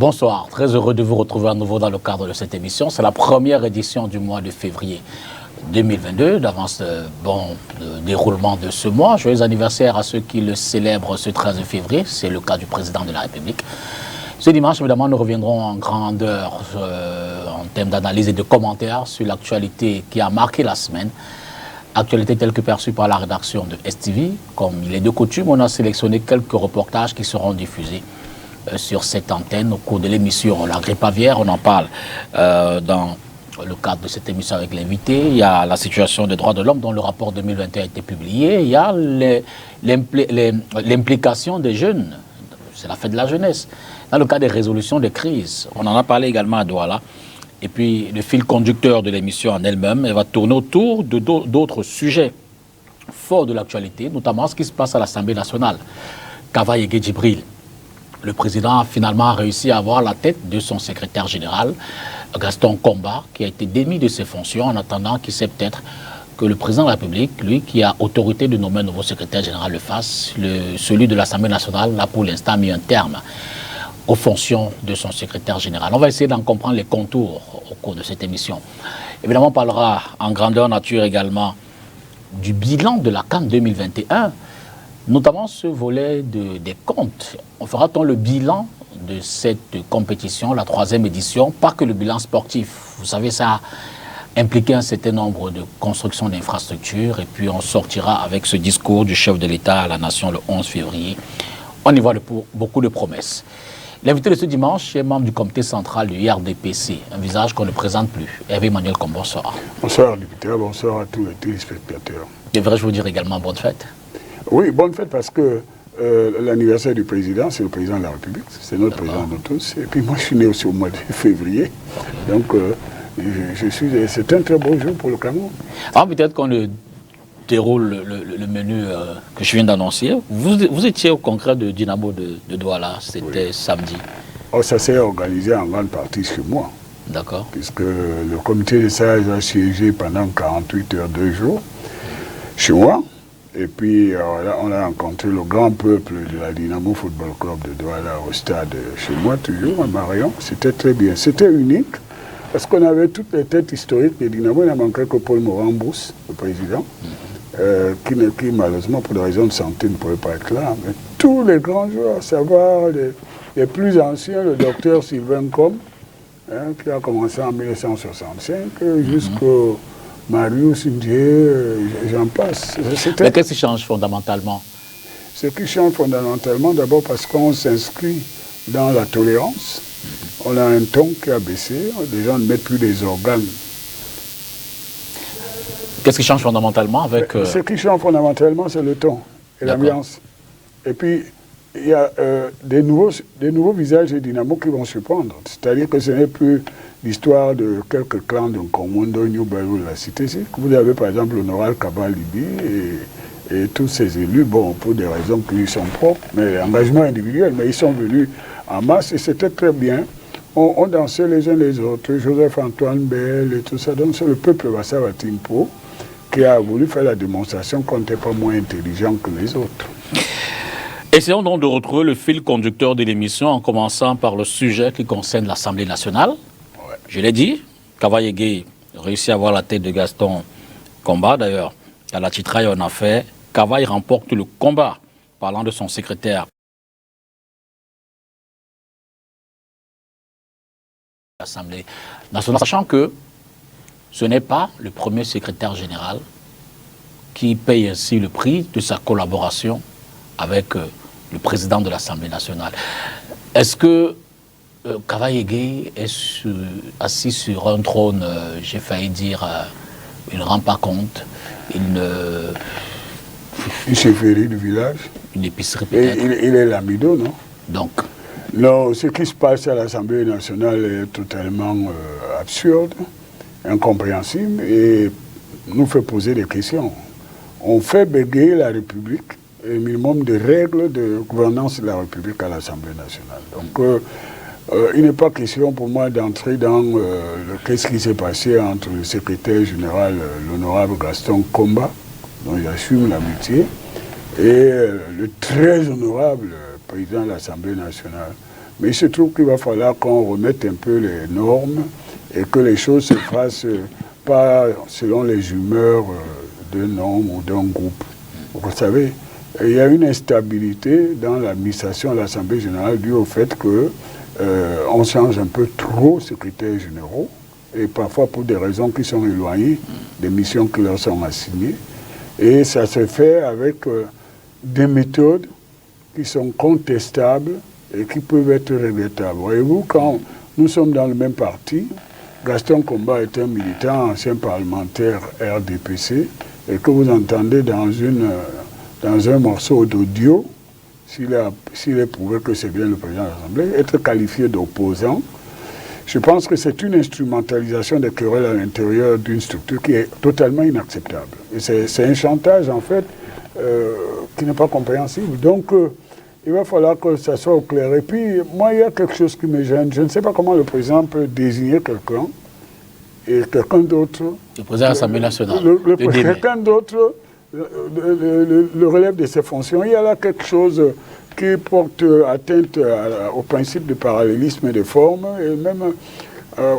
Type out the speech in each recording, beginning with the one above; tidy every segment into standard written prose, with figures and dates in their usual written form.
Bonsoir, très heureux de vous retrouver à nouveau dans le cadre de cette émission. C'est la première édition du mois de février 2022, d'avance bon déroulement de ce mois. Joyeux anniversaire à ceux qui le célèbrent ce 13 février, c'est le cas du président de la République. Ce dimanche, évidemment, nous reviendrons en grandeur en termes d'analyse et de commentaires sur l'actualité qui a marqué la semaine. Actualité telle que perçue par la rédaction de STV. Comme il est de coutume, on a sélectionné quelques reportages qui seront diffusés sur cette antenne au cours de l'émission La Grippe aviaire. On en parle dans le cadre de cette émission avec l'invité. Il y a la situation des droits de l'homme dont le rapport 2021 a été publié. Il y a l'implication des jeunes. C'est la fête de la jeunesse. Dans le cas des résolutions de crise, on en a parlé également à Douala. Et puis le fil conducteur de l'émission en elle-même, elle va tourner autour de d'autres sujets forts de l'actualité, notamment ce qui se passe à l'Assemblée nationale. Kava Yegué Djibril, le président a finalement réussi à avoir la tête de son secrétaire général, Gaston Komba, qui a été démis de ses fonctions en attendant qu'il sait peut-être que le président de la République, lui qui a autorité de nommer un nouveau secrétaire général, le fasse. Celui de l'Assemblée nationale n'a pour l'instant mis un terme aux fonctions de son secrétaire général. On va essayer d'en comprendre les contours au cours de cette émission. Évidemment, on parlera en grandeur nature également du bilan de la CAN 2021, notamment ce volet des comptes. On fera-t-on le bilan de cette compétition, la 3e édition, pas que le bilan sportif. Vous savez, ça a impliqué un certain nombre de constructions d'infrastructures, et puis on sortira avec ce discours du chef de l'État à la nation le 11 février. On y voit beaucoup de promesses. L'invité de ce dimanche est membre du comité central du IRDPC, un visage qu'on ne présente plus. Hervé Emmanuel Combe, bonsoir. Bonsoir, député, bonsoir à tous les téléspectateurs. Devrais-je vous dire également bonne fête? Oui, bonne fête parce que l'anniversaire du président, c'est le président de la République, c'est notre président de tous. Et puis moi, je suis né aussi au mois de février, donc c'est un très beau jour pour le Cameroun. Alors peut-être qu'on déroule le menu que je viens d'annoncer. Vous étiez au congrès de Dynamo de Douala, c'était samedi. Oh, ça s'est organisé en grande partie chez moi. D'accord. Puisque le comité de sages a siégé pendant 48 heures, 2 jours, chez moi. Et puis là, on a rencontré le grand peuple de la Dynamo Football Club de Douala au stade chez moi, toujours à Marion. C'était très bien. C'était unique. Parce qu'on avait toutes les têtes historiques de Dynamo, il n'a manqué que Paul Morambous, le président, qui malheureusement, pour des raisons de santé, ne pouvait pas être là. Mais tous les grands joueurs, ça va, les plus anciens, le docteur Sylvain Combe, qui a commencé en 1965, jusqu'au Marius Ndié, j'en passe. Mais qu'est-ce qui change fondamentalement? Ce qui change fondamentalement, d'abord parce qu'on s'inscrit dans la tolérance. On a un ton qui a baissé, les gens ne mettent plus des organes. Qu'est-ce qui change fondamentalement avec... Ce qui change fondamentalement, c'est le ton et l'ambiance. Et puis, il y a des nouveaux visages de Dynamo qui vont se prendre. C'est-à-dire que ce n'est plus l'histoire de quelques clans de Komondo, New Belou, la cité. Vous avez par exemple l'honorable Kabalibi et tous ces élus, bon, pour des raisons qui lui sont propres, mais l'engagement individuel, mais ils sont venus en masse et c'était très bien. On dansait les uns les autres, Joseph-Antoine Bell et tout ça. Donc c'est le peuple Wassava Timpo qui a voulu faire la démonstration qu'on n'était pas moins intelligent que les autres. Essayons donc de retrouver le fil conducteur de l'émission en commençant par le sujet qui concerne l'Assemblée nationale. Ouais. Je l'ai dit, Kava Yegué réussit à avoir la tête de Gaston Komba. D'ailleurs, à la titraille, on a fait Kava remporte le combat, parlant de son secrétaire. L'Assemblée nationale, sachant que ce n'est pas le premier secrétaire général qui paye ainsi le prix de sa collaboration avec le président de l'Assemblée nationale. Est-ce que Kava Yegué est assis sur un trône, j'ai failli dire, il ne rend pas compte, une chefferie du village. Une épicerie peut-être. Il est l'amido, non? Donc. Non, ce qui se passe à l'Assemblée nationale est totalement absurde, incompréhensible et nous fait poser des questions. On fait bégayer la République, un minimum de règles de gouvernance de la République à l'Assemblée nationale. Donc il n'est pas question pour moi d'entrer dans qu'est-ce qui s'est passé entre le secrétaire général, l'honorable Gaston Komba, dont j'assume l'amitié, et le très honorable président de l'Assemblée nationale, Mais il se trouve qu'il va falloir qu'on remette un peu les normes et que les choses se fassent pas selon les humeurs d'un homme ou d'un groupe. Vous savez, il y a une instabilité dans l'administration de l'Assemblée générale due au fait qu'on change un peu trop de secrétaires généraux et parfois pour des raisons qui sont éloignées des missions qui leur sont assignées. Et ça se fait avec des méthodes qui sont contestables et qui peuvent être regrettables. Voyez-vous, quand nous sommes dans le même parti, Gaston Komba est un militant, ancien parlementaire RDPC, et que vous entendez dans un morceau d'audio, s'il est prouvé que c'est bien le président de l'Assemblée, être qualifié d'opposant, je pense que c'est une instrumentalisation des querelles à l'intérieur d'une structure qui est totalement inacceptable. Et c'est un chantage, en fait, qui n'est pas compréhensible. Donc, il va falloir que ça soit au clair. Et puis, moi, il y a quelque chose qui me gêne. Je ne sais pas comment le président peut désigner quelqu'un et quelqu'un d'autre... Le président de l'Assemblée nationale. Quelqu'un d'autre le relève de ses fonctions. Il y a là quelque chose qui porte atteinte au principe de parallélisme des formes et même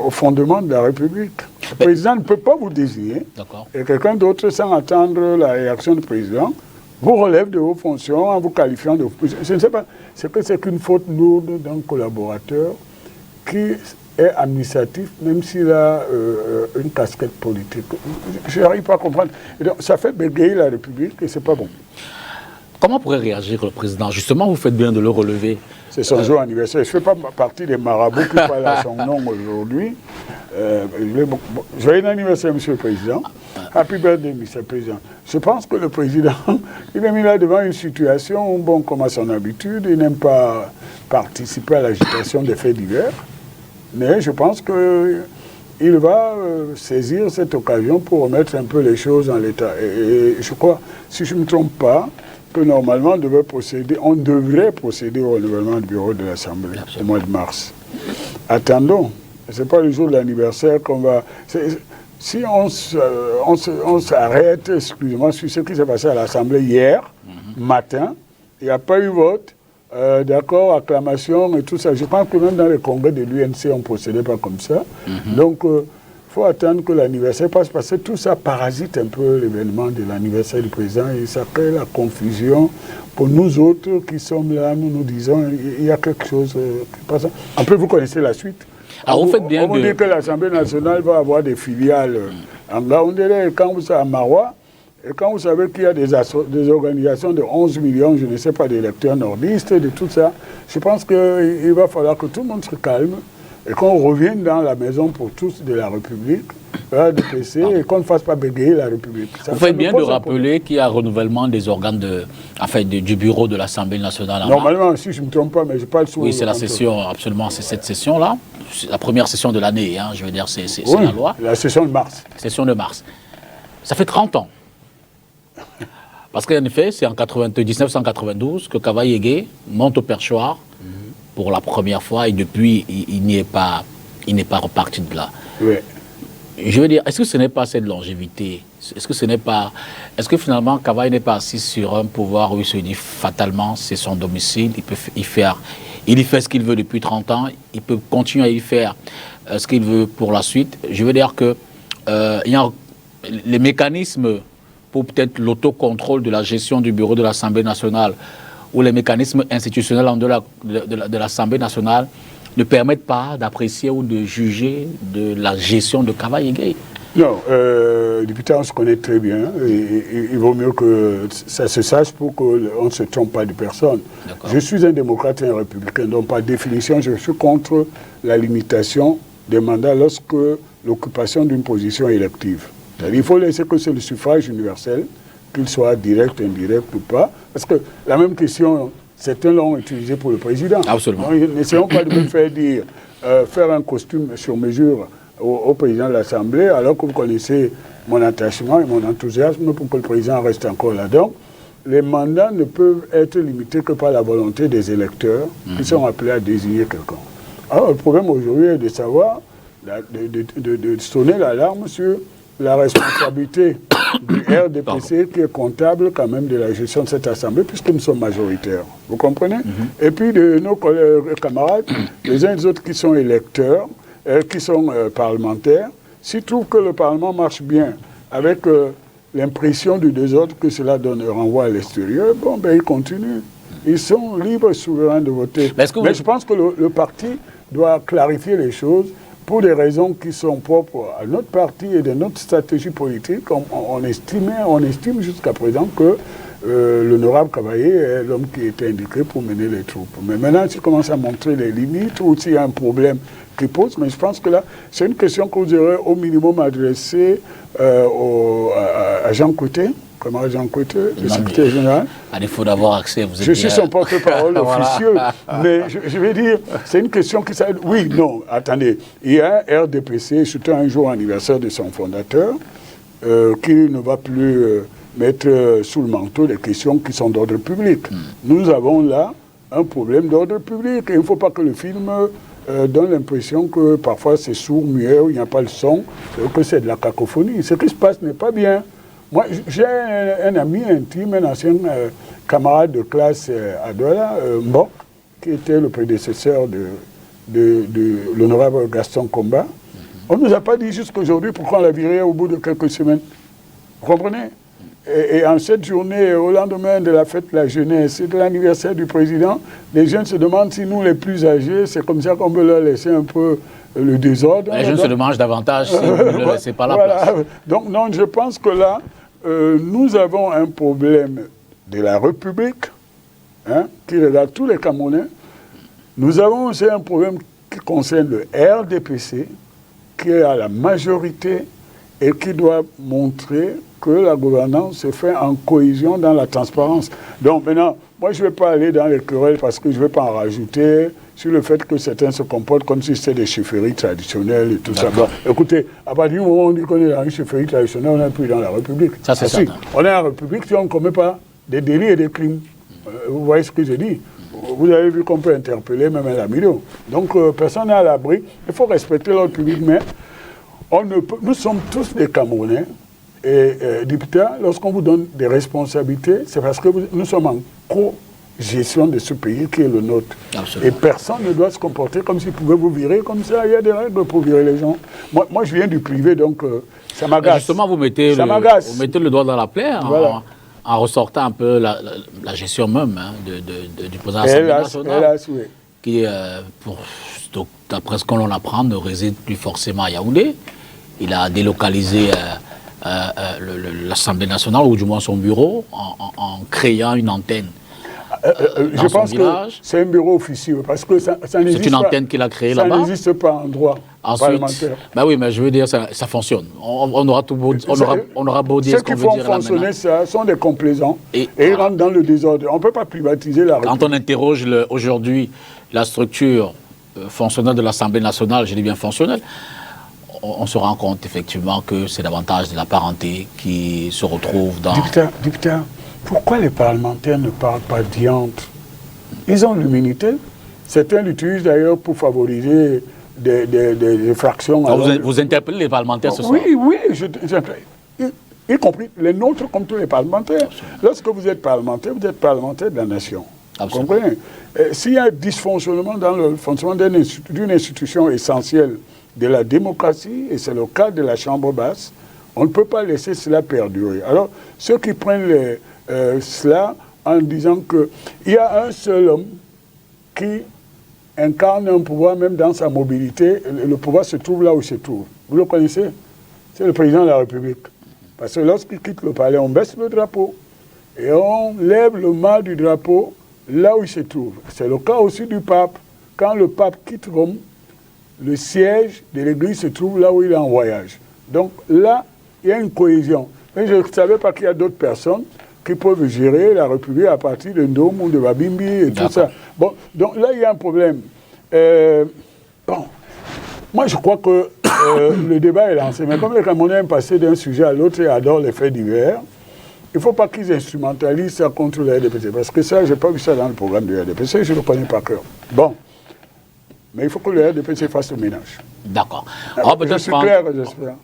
au fondement de la République. Le président ne peut pas vous désigner. Et quelqu'un d'autre, sans attendre la réaction du président, vous relève de vos fonctions en vous qualifiant de... Je ne sais pas, c'est que c'est qu'une faute lourde d'un collaborateur qui est administratif, même s'il a une casquette politique. Je n'arrive pas à comprendre. Et donc, ça fait bégayer la République et c'est pas bon. Comment pourrait réagir le président? Justement, vous faites bien de le relever. C'est son jour anniversaire. Je ne fais pas partie des marabouts qui parlent à son nom aujourd'hui. Joyeux anniversaire, Monsieur le Président. Happy birthday, Monsieur le Président. Je pense que le Président, il est mis là devant une situation où, bon, comme à son habitude, il n'aime pas participer à l'agitation des faits divers. Mais je pense qu'il va saisir cette occasion pour remettre un peu les choses en l'état. Et je crois, si je ne me trompe pas, que normalement on devrait procéder au renouvellement du bureau de l'Assemblée au mois de mars. Attendons, ce n'est pas le jour de l'anniversaire qu'on va... Si on s'arrête, excusez-moi, sur ce qui s'est passé à l'Assemblée hier matin, il n'y a pas eu vote, d'accord, acclamation et tout ça. Je pense que même dans les congrès de l'UNC, on ne procédait pas comme ça. Donc, il faut attendre que l'anniversaire passe, parce que tout ça parasite un peu l'événement de l'anniversaire du président et ça crée la confusion. Pour nous autres qui sommes là, nous disons il y a quelque chose qui passe. En plus, vous connaissez la suite. Alors, vous faites bien on dit que l'Assemblée nationale va avoir des filiales en Gaoundélé, quand vous êtes à Marois, et quand vous savez qu'il y a des organisations de 11 millions, je ne sais pas, d'électeurs nordistes, de tout ça, je pense qu'il va falloir que tout le monde se calme et qu'on revienne dans la maison pour tous de la République, et qu'on ne fasse pas bégayer la République. Vous faites bien de rappeler qu'il y a un renouvellement des organes du bureau de l'Assemblée nationale. Normalement, si je ne me trompe pas, mais je parle sous... Oui, c'est la session, absolument, c'est cette session-là. La première session de l'année, hein, je veux dire, c'est la loi. La session de mars. Session de mars. Ça fait 30 ans. Parce qu'en effet, c'est en 1992 que Kavaïégué monte au perchoir pour la première fois et depuis, il n'est pas reparti de là. Oui. Je veux dire, est-ce que ce n'est pas cette longévité? Est-ce que finalement, Kavaï n'est pas assis sur un pouvoir où il se dit fatalement, c'est son domicile, il y fait ce qu'il veut depuis 30 ans, il peut continuer à y faire ce qu'il veut pour la suite. Je veux dire que il y a les mécanismes pour peut-être l'autocontrôle de la gestion du bureau de l'Assemblée nationale ou les mécanismes institutionnels de l'Assemblée nationale ne permettent pas d'apprécier ou de juger de la gestion de Kavaïégué. Non, député, on se connaît très bien. Il vaut mieux que ça se sache pour qu'on ne se trompe pas de personne. Je suis un démocrate et un républicain, donc par définition, je suis contre la limitation des mandats lorsque l'occupation d'une position élective. Il faut laisser que c'est le suffrage universel, qu'il soit direct, indirect ou pas. Parce que la même question, certains l'ont utilisé pour le président. Absolument. N'essayons pas de me faire dire, faire un costume sur mesure au président de l'Assemblée, alors que vous connaissez mon attachement et mon enthousiasme pour que le président reste encore là. Donc, les mandats ne peuvent être limités que par la volonté des électeurs qui sont appelés à désigner quelqu'un. Alors, le problème aujourd'hui est de savoir, de sonner l'alarme sur la responsabilité du RDPC qui est comptable quand même de la gestion de cette assemblée, puisque nous sommes majoritaires. Vous comprenez? Et puis de nos collègues, camarades, les uns et les autres qui sont électeurs, qui sont parlementaires, s'ils trouvent que le Parlement marche bien avec l'impression du désordre que cela donne, renvoie à l'extérieur, bon, ben ils continuent. Ils sont libres et souverains de voter. Mais je pense que le parti doit clarifier les choses pour des raisons qui sont propres à notre parti et de notre stratégie politique. On estime jusqu'à présent que l'honorable Cavalier est l'homme qui était indiqué pour mener les troupes. Mais maintenant, s'il commence à montrer les limites ou s'il y a un problème qui pose, mais je pense que là, c'est une question que vous aurez au minimum adressée à Jean Couté. Comment Jean Couté, le secrétaire général. À défaut d'avoir accès, vous êtes Je suis son porte-parole officieux, mais je vais dire, c'est une question qui s'aide. Oui, non, attendez. Il y a un RDPC, surtout un jour anniversaire de son fondateur, qui ne va plus mettre sous le manteau des questions qui sont d'ordre public. Nous avons là un problème d'ordre public. Et il ne faut pas que le film donne l'impression que parfois c'est sourd, muet, il n'y a pas le son, que c'est de la cacophonie. Ce qui se passe n'est pas bien. Moi, j'ai un ami intime, un ancien camarade de classe à Douala, Mbok, qui était le prédécesseur de l'honorable Gaston Komba. On ne nous a pas dit jusqu'à aujourd'hui pourquoi on l'a viré au bout de quelques semaines. Vous comprenez? Et en cette journée, au lendemain de la fête de la jeunesse et de l'anniversaire du président, les jeunes se demandent si nous, les plus âgés, c'est comme ça qu'on veut leur laisser un peu le désordre. Les jeunes se demandent davantage si vous ne leur laissez pas la place. Donc non, je pense que là, nous avons un problème de la République, qui regarde tous les Camerounais. Nous avons aussi un problème qui concerne le RDPC, qui est à la majorité et qui doit montrer que la gouvernance se fait en cohésion dans la transparence. Donc maintenant, moi je ne vais pas aller dans les querelles parce que je ne vais pas en rajouter sur le fait que certains se comportent comme si c'était des chefferies traditionnelles et tout ça. Bon, écoutez, à partir du moment où on dit qu'on est dans une chefferie traditionnelle, on n'est plus dans la République. Ça c'est ça. On est en République si on ne commet pas des délits et des crimes. Vous voyez ce que je dis? Vous avez vu qu'on peut interpeller même un Lamido. Donc personne n'est à l'abri. Il faut respecter l'ordre public, mais nous sommes tous des Camerounais. Et député, lorsqu'on vous donne des responsabilités, c'est parce que nous sommes en co-gestion de ce pays qui est le nôtre. Absolument. Et personne ne doit se comporter comme s'il pouvait vous virer comme ça. Il y a des règles pour virer les gens. Moi je viens du privé, donc ça m'agace. Justement, vous mettez le doigt dans la plaie en ressortant un peu la gestion même du président de l'Assemblée nationale. Oui. Qui, d'après ce que l'on apprend, ne réside plus forcément à Yaoundé. Il a délocalisé l'Assemblée nationale, ou du moins son bureau, en créant une antenne. Je pense que c'est un bureau officieux, parce que ça n'existe pas. C'est une antenne qu'il a créée là-bas. Ça n'existe pas en droit parlementaire. Ben oui, mais je veux dire, ça fonctionne. On aura beau dire ce qu'on veut dire là maintenant. Ceux qui font fonctionner ça sont des complaisants et ils rentrent dans le désordre. On ne peut pas privatiser la République. Quand on interroge aujourd'hui la structure fonctionnelle de l'Assemblée nationale, je dis bien fonctionnelle, on se rend compte effectivement que c'est davantage de la parenté qui se retrouve dans... Député, pourquoi les parlementaires ne parlent pas diantre? Ils ont l'immunité. Certains l'utilisent d'ailleurs pour favoriser des fractions. Vous interpellez les parlementaires ce soir? Oui, y compris les nôtres comme tous les parlementaires. Absolument. Lorsque vous êtes parlementaire de la nation. Absolument. Vous comprenez? S'il y a un dysfonctionnement dans le fonctionnement d'une institution essentielle de la démocratie, et c'est le cas de la Chambre basse, on ne peut pas laisser cela perdurer. Alors, ceux qui prennent cela en disant qu'il y a un seul homme qui incarne un pouvoir, même dans sa mobilité, le pouvoir se trouve là où il se trouve. Vous le connaissez? C'est le président de la République. Parce que lorsqu'il quitte le palais, on baisse le drapeau et on lève le mât du drapeau là où il se trouve. C'est le cas aussi du pape. Quand le pape quitte Rome, le siège de l'Église se trouve là où il est en voyage. Donc là, il y a une cohésion. Mais je ne savais pas qu'il y a d'autres personnes qui peuvent gérer la République à partir de Ndom ou de Babimbi et tout ça. Bon, donc là, il y a un problème. Moi, je crois que le débat est lancé. Mais comme les Camerounais aiment passer d'un sujet à l'autre et adorent les faits divers, il ne faut pas qu'ils instrumentalisent ça contre le RDPC. Parce que ça, je n'ai pas vu ça dans le programme du RDPC, je ne le connais pas cœur. Bon. Mais il faut que le RDPC fasse le ménage. D'accord. On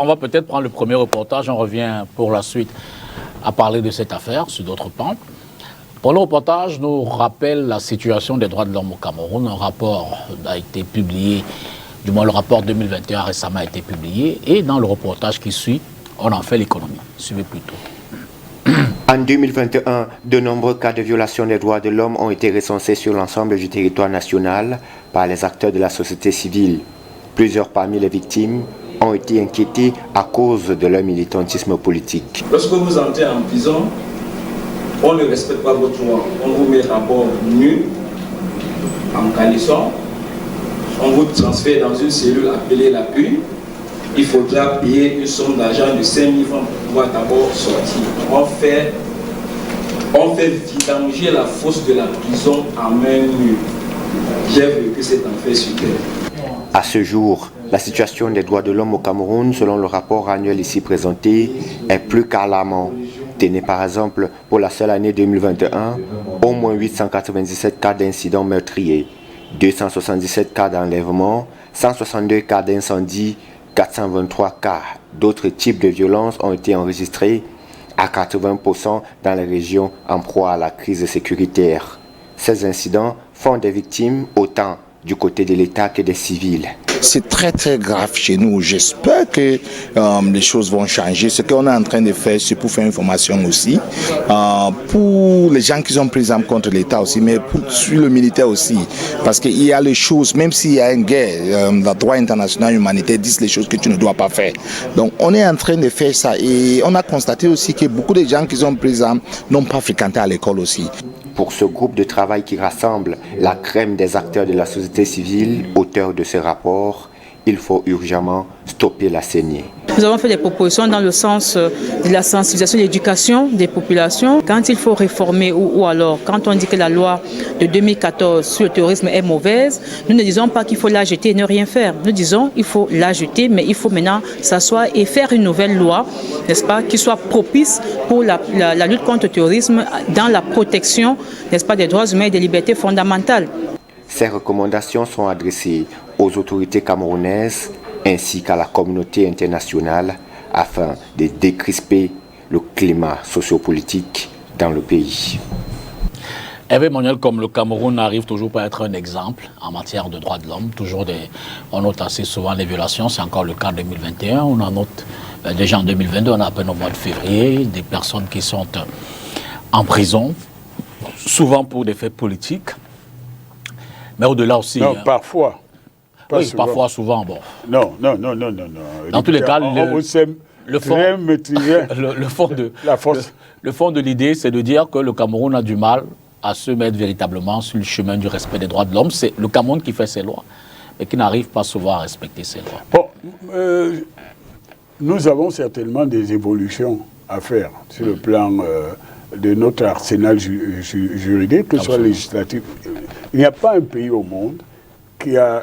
va peut-être prendre le premier reportage, on revient pour la suite à parler de cette affaire sur d'autres pans. Pour le reportage, nous rappelle la situation des droits de l'homme au Cameroun. Un rapport a été publié, du moins le rapport 2021 récemment a été publié, et dans le reportage qui suit, on en fait l'économie. Suivez plutôt. En 2021, de nombreux cas de violation des droits de l'homme ont été recensés sur l'ensemble du territoire national par les acteurs de la société civile. Plusieurs parmi les victimes ont été inquiétés à cause de leur militantisme politique. Lorsque vous entrez en prison, on ne respecte pas votre droit. On vous met à bord nu, en caleçon, on vous transfère dans une cellule appelée l'appui. Il faudra payer une somme d'argent de 5 000 francs pour pouvoir d'abord sortir. On fait vidanger la fosse de la prison en main nue. J'ai vécu cet enfer sur terre. À ce jour, la situation des droits de l'homme au Cameroun, selon le rapport annuel ici présenté, est plus qu'alarmante. Tenez par exemple, pour la seule année 2021, au moins 897 cas d'incidents meurtriers, 277 cas d'enlèvement, 162 cas d'incendie, 423 cas d'autres types de violences ont été enregistrés, à 80% dans les régions en proie à la crise sécuritaire. Ces incidents font des victimes autant du côté de l'État que des civils. C'est très très grave chez nous. J'espère que les choses vont changer. Ce qu'on est en train de faire, c'est pour faire une formation aussi. Pour les gens qui sont pris en contre l'État aussi, mais pour le militaire aussi. Parce qu'il y a les choses, même s'il y a une guerre, le droit international humanitaire dit les choses que tu ne dois pas faire. Donc on est en train de faire ça. Et on a constaté aussi que beaucoup de gens qui sont pris n'ont pas fréquenté à l'école aussi. Pour ce groupe de travail qui rassemble la crème des acteurs de la société civile, auteur de ce rapport, il faut urgemment stopper la saignée. Nous avons fait des propositions dans le sens de la sensibilisation et l'éducation des populations. Quand il faut réformer ou alors quand on dit que la loi de 2014 sur le terrorisme est mauvaise, nous ne disons pas qu'il faut la jeter et ne rien faire. Nous disons qu'il faut la jeter, mais il faut maintenant s'asseoir et faire une nouvelle loi, n'est-ce pas, qui soit propice pour la lutte contre le terrorisme dans la protection, n'est-ce pas, des droits humains et des libertés fondamentales. Ces recommandations sont adressées aux autorités camerounaises ainsi qu'à la communauté internationale afin de décrisper le climat sociopolitique dans le pays. Hervé Manuel, comme le Cameroun n'arrive toujours pas à être un exemple en matière de droits de l'homme, on note assez souvent les violations, c'est encore le cas en 2021, on en note déjà en 2022, on a à peine au mois de février, des personnes qui sont en prison, souvent pour des faits politiques, mais au-delà aussi... Non, parfois. Oui, souvent. Parfois, souvent, bon. Non. Dans tous les cas, le fond de l'idée, c'est de dire que le Cameroun a du mal à se mettre véritablement sur le chemin du respect des droits de l'homme. C'est le Cameroun qui fait ses lois, mais qui n'arrive pas souvent à respecter ses lois. Bon, nous avons certainement des évolutions à faire sur le plan de notre arsenal juridique, que ce soit législatif. Il n'y a pas un pays au monde qui a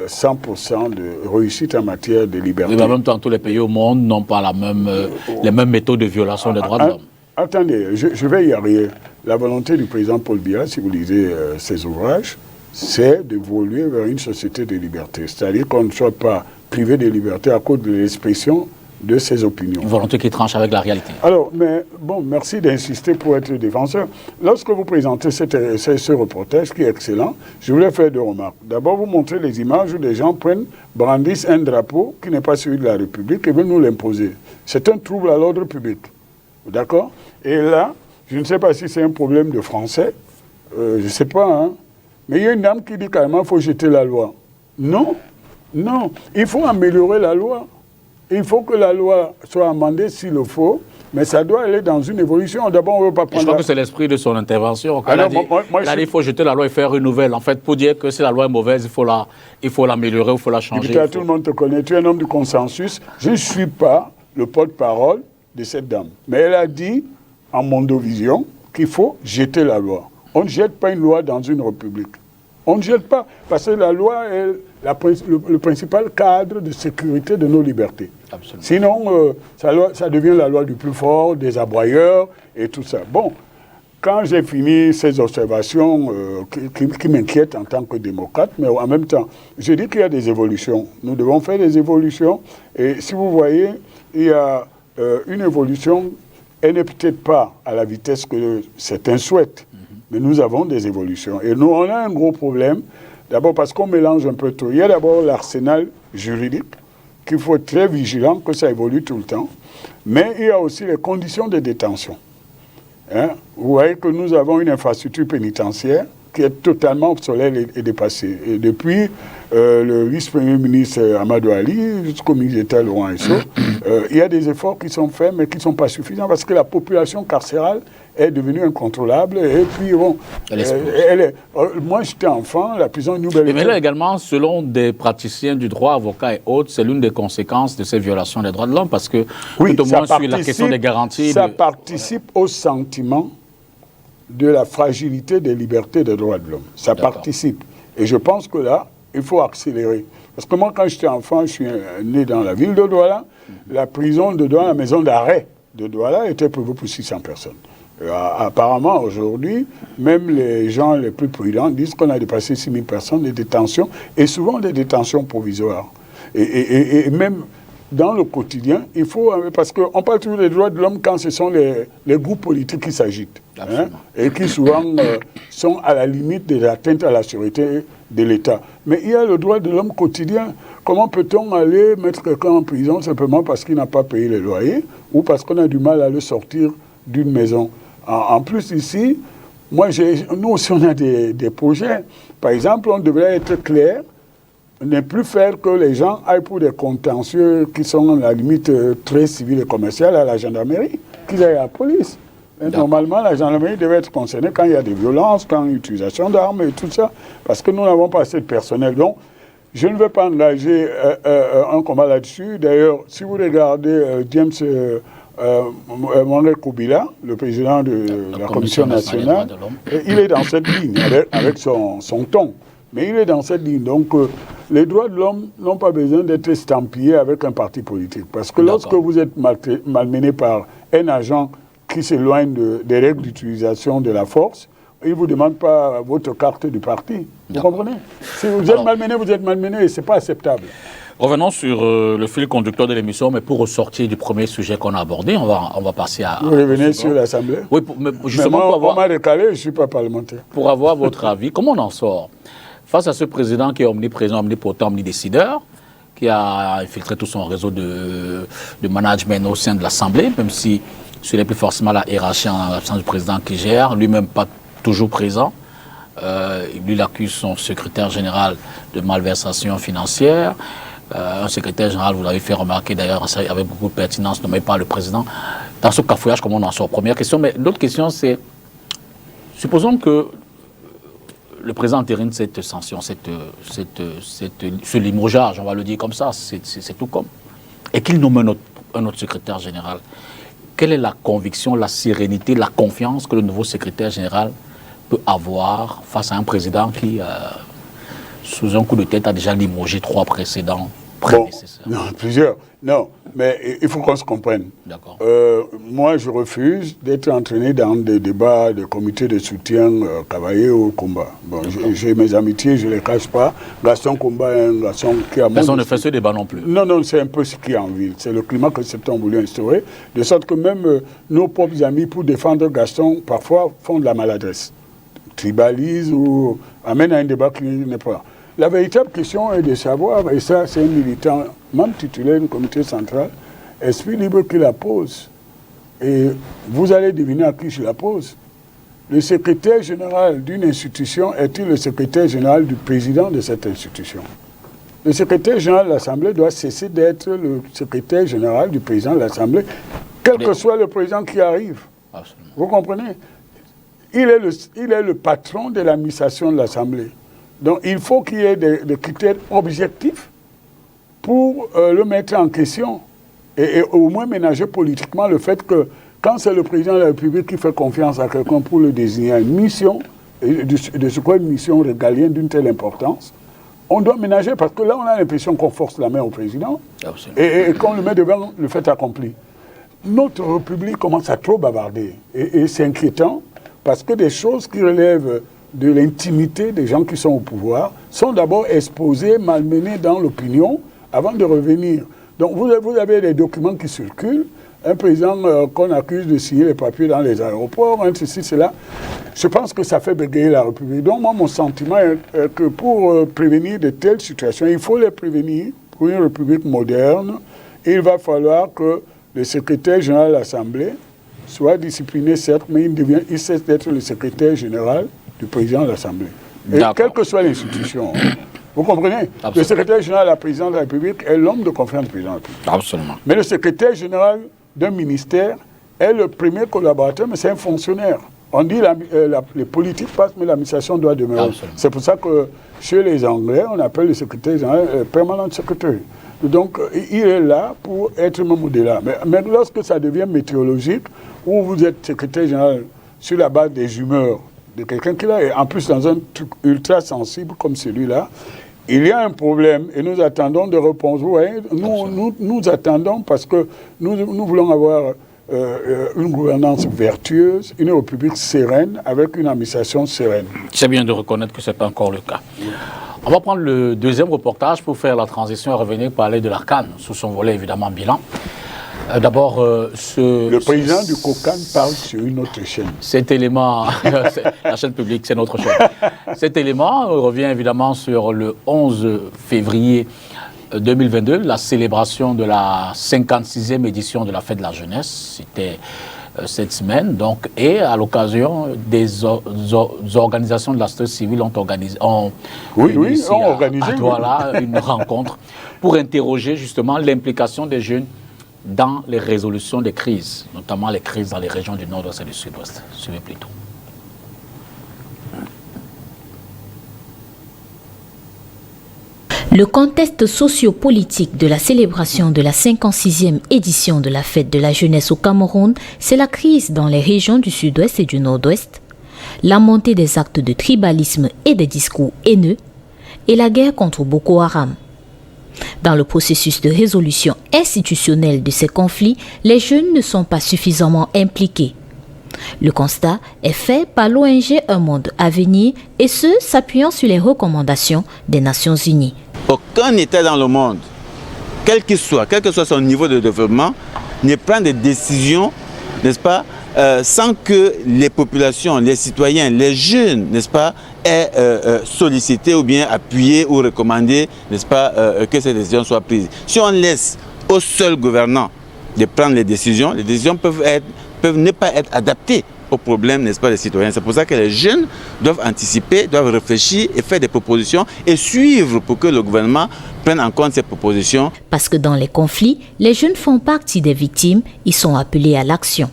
100% de réussite en matière de liberté. Mais en même temps, tous les pays au monde n'ont pas les mêmes méthodes de violation des droits de l'homme. Attendez, je vais y arriver. La volonté du président Paul Biya, si vous lisez ses ouvrages, c'est d'évoluer vers une société de liberté. C'est-à-dire qu'on ne soit pas privé de liberté à cause de l'expression de ses opinions. Une volonté qui tranche avec la réalité. Alors, mais bon, merci d'insister pour être défenseur. Lorsque vous présentez ce reportage qui est excellent, je voulais faire deux remarques. D'abord, vous montrez les images où des gens brandissent un drapeau qui n'est pas celui de la République et veulent nous l'imposer. C'est un trouble à l'ordre public. D'accord? Et là, je ne sais pas si c'est un problème de français, je ne sais pas, hein, mais il y a une dame qui dit carrément qu'il faut jeter la loi. Non, il faut améliorer la loi. Il faut que la loi soit amendée s'il le faut, mais ça doit aller dans une évolution. D'abord, on ne veut pas prendre... Je crois que c'est l'esprit de son intervention. Il a dit qu'il faut jeter la loi et faire une nouvelle. En fait, pour dire que si la loi est mauvaise, il faut l'améliorer, il faut la changer. Tout le monde te connaît, tu es un homme du consensus. Je ne suis pas le porte-parole de cette dame. Mais elle a dit, en Mondovision, qu'il faut jeter la loi. On ne jette pas une loi dans une république. On ne jette pas, parce que la loi est le principal cadre de sécurité de nos libertés. Absolument. Sinon, ça devient la loi du plus fort, des aboyeurs et tout ça. Bon, quand j'ai fini ces observations qui m'inquiètent en tant que démocrate, mais en même temps, je dis qu'il y a des évolutions. Nous devons faire des évolutions. Et si vous voyez, il y a une évolution, elle n'est peut-être pas à la vitesse que certains souhaitent, mais nous avons des évolutions. Et nous, on a un gros problème, d'abord parce qu'on mélange un peu tout. Il y a d'abord l'arsenal juridique, qu'il faut être très vigilant, que ça évolue tout le temps. Mais il y a aussi les conditions de détention. Hein? Vous voyez que nous avons une infrastructure pénitentiaire qui est totalement obsolète et dépassée. Et depuis le vice-premier ministre Amadou Ali jusqu'au ministre d'État Laurent Esso, il y a des efforts qui sont faits, mais qui ne sont pas suffisants parce que la population carcérale est devenue incontrôlable. Et puis, bon, moi, j'étais enfant, la prison nouvelle. Mais là également, selon des praticiens du droit, avocats et autres, c'est l'une des conséquences de ces violations des droits de l'homme parce que, oui, tout au moins sur la question des garanties. Ça participe au sentiment de la fragilité des libertés et des droits de l'homme. Ça participe. Et je pense que là, il faut accélérer. Parce que moi, quand j'étais enfant, je suis né dans la ville de Douala. La prison de Douala, la maison d'arrêt de Douala était prévue pour 600 personnes. Apparemment, aujourd'hui, même les gens les plus prudents disent qu'on a dépassé 6 000 personnes de détention, et souvent des détentions provisoires. Et même dans le quotidien, il faut... Parce qu'on parle toujours des droits de l'homme quand ce sont les groupes politiques qui s'agitent. Hein, et qui souvent sont à la limite des atteintes à la sûreté de l'État. Mais il y a le droit de l'homme quotidien. Comment peut-on aller mettre quelqu'un en prison simplement parce qu'il n'a pas payé les loyers ou parce qu'on a du mal à le sortir d'une maison? En plus, ici, nous aussi, on a des projets. Par exemple, on devrait être clair, ne plus faire que les gens aillent pour des contentieux qui sont à la limite très civile et commerciale à la gendarmerie, qu'ils aillent à la police. Normalement, la gendarmerie devait être concernée quand il y a des violences, quand il y a l'utilisation d'armes et tout ça, parce que nous n'avons pas assez de personnel. Donc, je ne veux pas engager un combat là-dessus. D'ailleurs, si vous regardez James Monel Koubila, le président de la Commission nationale, il est dans cette ligne avec son ton. Mais il est dans cette ligne. Donc, les droits de l'homme n'ont pas besoin d'être estampillés avec un parti politique. Parce que lorsque vous êtes malmené par un agent qui s'éloigne des règles d'utilisation de la force, il ne vous demande pas votre carte du parti. Vous comprenez? Si vous êtes malmené et ce n'est pas acceptable. Revenons sur le fil conducteur de l'émission, mais pour ressortir du premier sujet qu'on a abordé, on va passer à... Vous revenez sur l'Assemblée? Oui, mais justement moi, pour avoir... on m'a recalé, je ne suis pas parlementaire. Pour avoir votre avis, comment on en sort face à ce président qui est omniprésent, omnipotent, omnidécideur, qui a infiltré tout son réseau de management au sein de l'Assemblée, même si ce n'est plus forcément la hiérarchie en l'absence du président qui gère, lui-même pas toujours présent. Lui, il accuse son secrétaire général de malversation financière. Un secrétaire général, vous l'avez fait remarquer d'ailleurs avec beaucoup de pertinence, nommé par le président. Dans ce cafouillage, comment on en sort? Première question. Mais l'autre question, c'est, supposons que le président entérine cette sanction, ce limogeage, on va le dire comme ça, c'est tout comme. Et qu'il nomme un autre secrétaire général. Quelle est la conviction, la sérénité, la confiance que le nouveau secrétaire général peut avoir face à un président qui, sous un coup de tête, a déjà limogé 3 précédents prédécesseurs? Non, plusieurs. Non, mais il faut qu'on se comprenne. D'accord. Moi, je refuse d'être entraîné dans des débats de comités de soutien cavalier au combat. Bon, j'ai mes amitiés, je ne les cache pas. Gaston Combat est un garçon qui a... Personne ne fait ce débat non plus. Non, c'est un peu ce qui est en ville. C'est le climat que certains ont voulu instaurer. De sorte que même nos propres amis, pour défendre Gaston, parfois font de la maladresse. Tribalisent ou amènent à un débat qui n'est pas... La véritable question est de savoir, et ça c'est un militant, même titulaire du comité central, esprit libre qui la pose. Et vous allez deviner à qui je la pose. Le secrétaire général d'une institution est-il le secrétaire général du président de cette institution? Le secrétaire général de l'Assemblée doit cesser d'être le secrétaire général du président de l'Assemblée, quel que soit le président qui arrive. Absolument. Vous comprenez? Il est le patron de l'administration de l'Assemblée. Donc il faut qu'il y ait des critères objectifs pour le mettre en question et au moins ménager politiquement le fait que quand c'est le président de la République qui fait confiance à quelqu'un pour le désigner à une mission, de ce quoi une mission régalienne d'une telle importance, on doit ménager parce que là on a l'impression qu'on force la main au président et qu'on le met devant le fait accompli. Notre République commence à trop bavarder et c'est inquiétant Parce que des choses qui relèvent de l'intimité des gens qui sont au pouvoir sont d'abord exposées, malmenées dans l'opinion avant de revenir. Donc vous avez des documents qui circulent, un président qu'on accuse de signer les papiers dans les aéroports, ceci, cela. Je pense que ça fait bégayer la République. Donc moi, mon sentiment est que pour prévenir de telles situations, il faut les prévenir. Pour une République moderne, il va falloir que le secrétaire général de l'Assemblée soit discipliné, certes, mais il cesse d'être le secrétaire général du président de l'Assemblée. Et quelle que soit l'institution. Vous comprenez? Absolument. Le secrétaire général de la présidence de la République est l'homme de confiance du président de la République. Absolument. Mais le secrétaire général d'un ministère est le premier collaborateur, mais c'est un fonctionnaire. On dit les politiques passent, mais l'administration doit demeurer. C'est pour ça que chez les Anglais, on appelle le secrétaire général permanent secrétaire. Donc, il est là pour être même au-delà. Mais lorsque ça devient météorologique, où vous êtes secrétaire général sur la base des humeurs de quelqu'un qui est en plus dans un truc ultra sensible comme celui-là, il y a un problème et nous attendons des réponses. Vous voyez, nous attendons parce que nous voulons avoir une gouvernance vertueuse, une république sereine, avec une administration sereine. C'est bien de reconnaître que ce n'est pas encore le cas. On va prendre le deuxième reportage pour faire la transition et revenir parler de l'ARCAN, sous son volet évidemment bilan. D'abord, le président du COCAN parle sur une autre chaîne. Cet élément, la chaîne publique, c'est notre chaîne. Cet élément revient évidemment sur le 11 février 2022, la célébration de la 56e édition de la Fête de la Jeunesse. C'était cette semaine, donc, et à l'occasion, des organisations de la société civile ont organisé à Douala une rencontre pour interroger justement l'implication des jeunes dans les résolutions des crises, notamment les crises dans les régions du Nord-Ouest et du Sud-Ouest. Suivez plutôt. Le contexte socio-politique de la célébration de la 56e édition de la Fête de la Jeunesse au Cameroun, c'est la crise dans les régions du Sud-Ouest et du Nord-Ouest, la montée des actes de tribalisme et des discours haineux, et la guerre contre Boko Haram. Dans le processus de résolution institutionnelle de ces conflits, les jeunes ne sont pas suffisamment impliqués. Le constat est fait par l'ONG Un Monde à Venir et ce, s'appuyant sur les recommandations des Nations Unies. Aucun État dans le monde, quel que soit son niveau de développement, ne prend des décisions, n'est-ce pas, sans que les populations, les citoyens, les jeunes, n'est-ce pas, aient sollicité ou bien appuyé ou recommandé, n'est-ce pas, que ces décisions soient prises. Si on laisse aux seuls gouvernants de prendre les décisions peuvent ne pas être adaptées aux problèmes, n'est-ce pas, des citoyens. C'est pour ça que les jeunes doivent anticiper, doivent réfléchir et faire des propositions et suivre pour que le gouvernement prenne en compte ces propositions. Parce que dans les conflits, les jeunes font partie des victimes, ils sont appelés à l'action.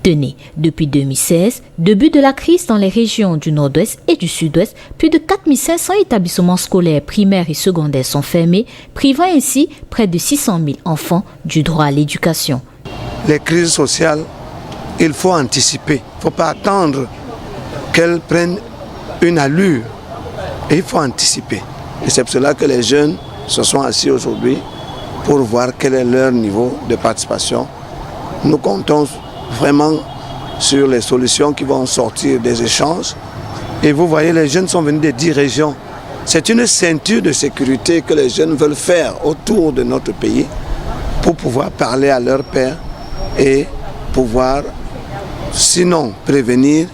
Tenez, depuis 2016, début de la crise dans les régions du Nord-Ouest et du Sud-Ouest, plus de 4500 établissements scolaires primaires et secondaires sont fermés, privant ainsi près de 600 000 enfants du droit à l'éducation. Les crises sociales, il faut anticiper. Il ne faut pas attendre qu'elles prennent une allure. Et il faut anticiper. Et c'est pour cela que les jeunes se sont assis aujourd'hui pour voir quel est leur niveau de participation. Nous comptons vraiment sur les solutions qui vont sortir des échanges. Et vous voyez, les jeunes sont venus des 10 régions. C'est une ceinture de sécurité que les jeunes veulent faire autour de notre pays pour pouvoir parler à leurs pairs et pouvoir, sinon prévenir,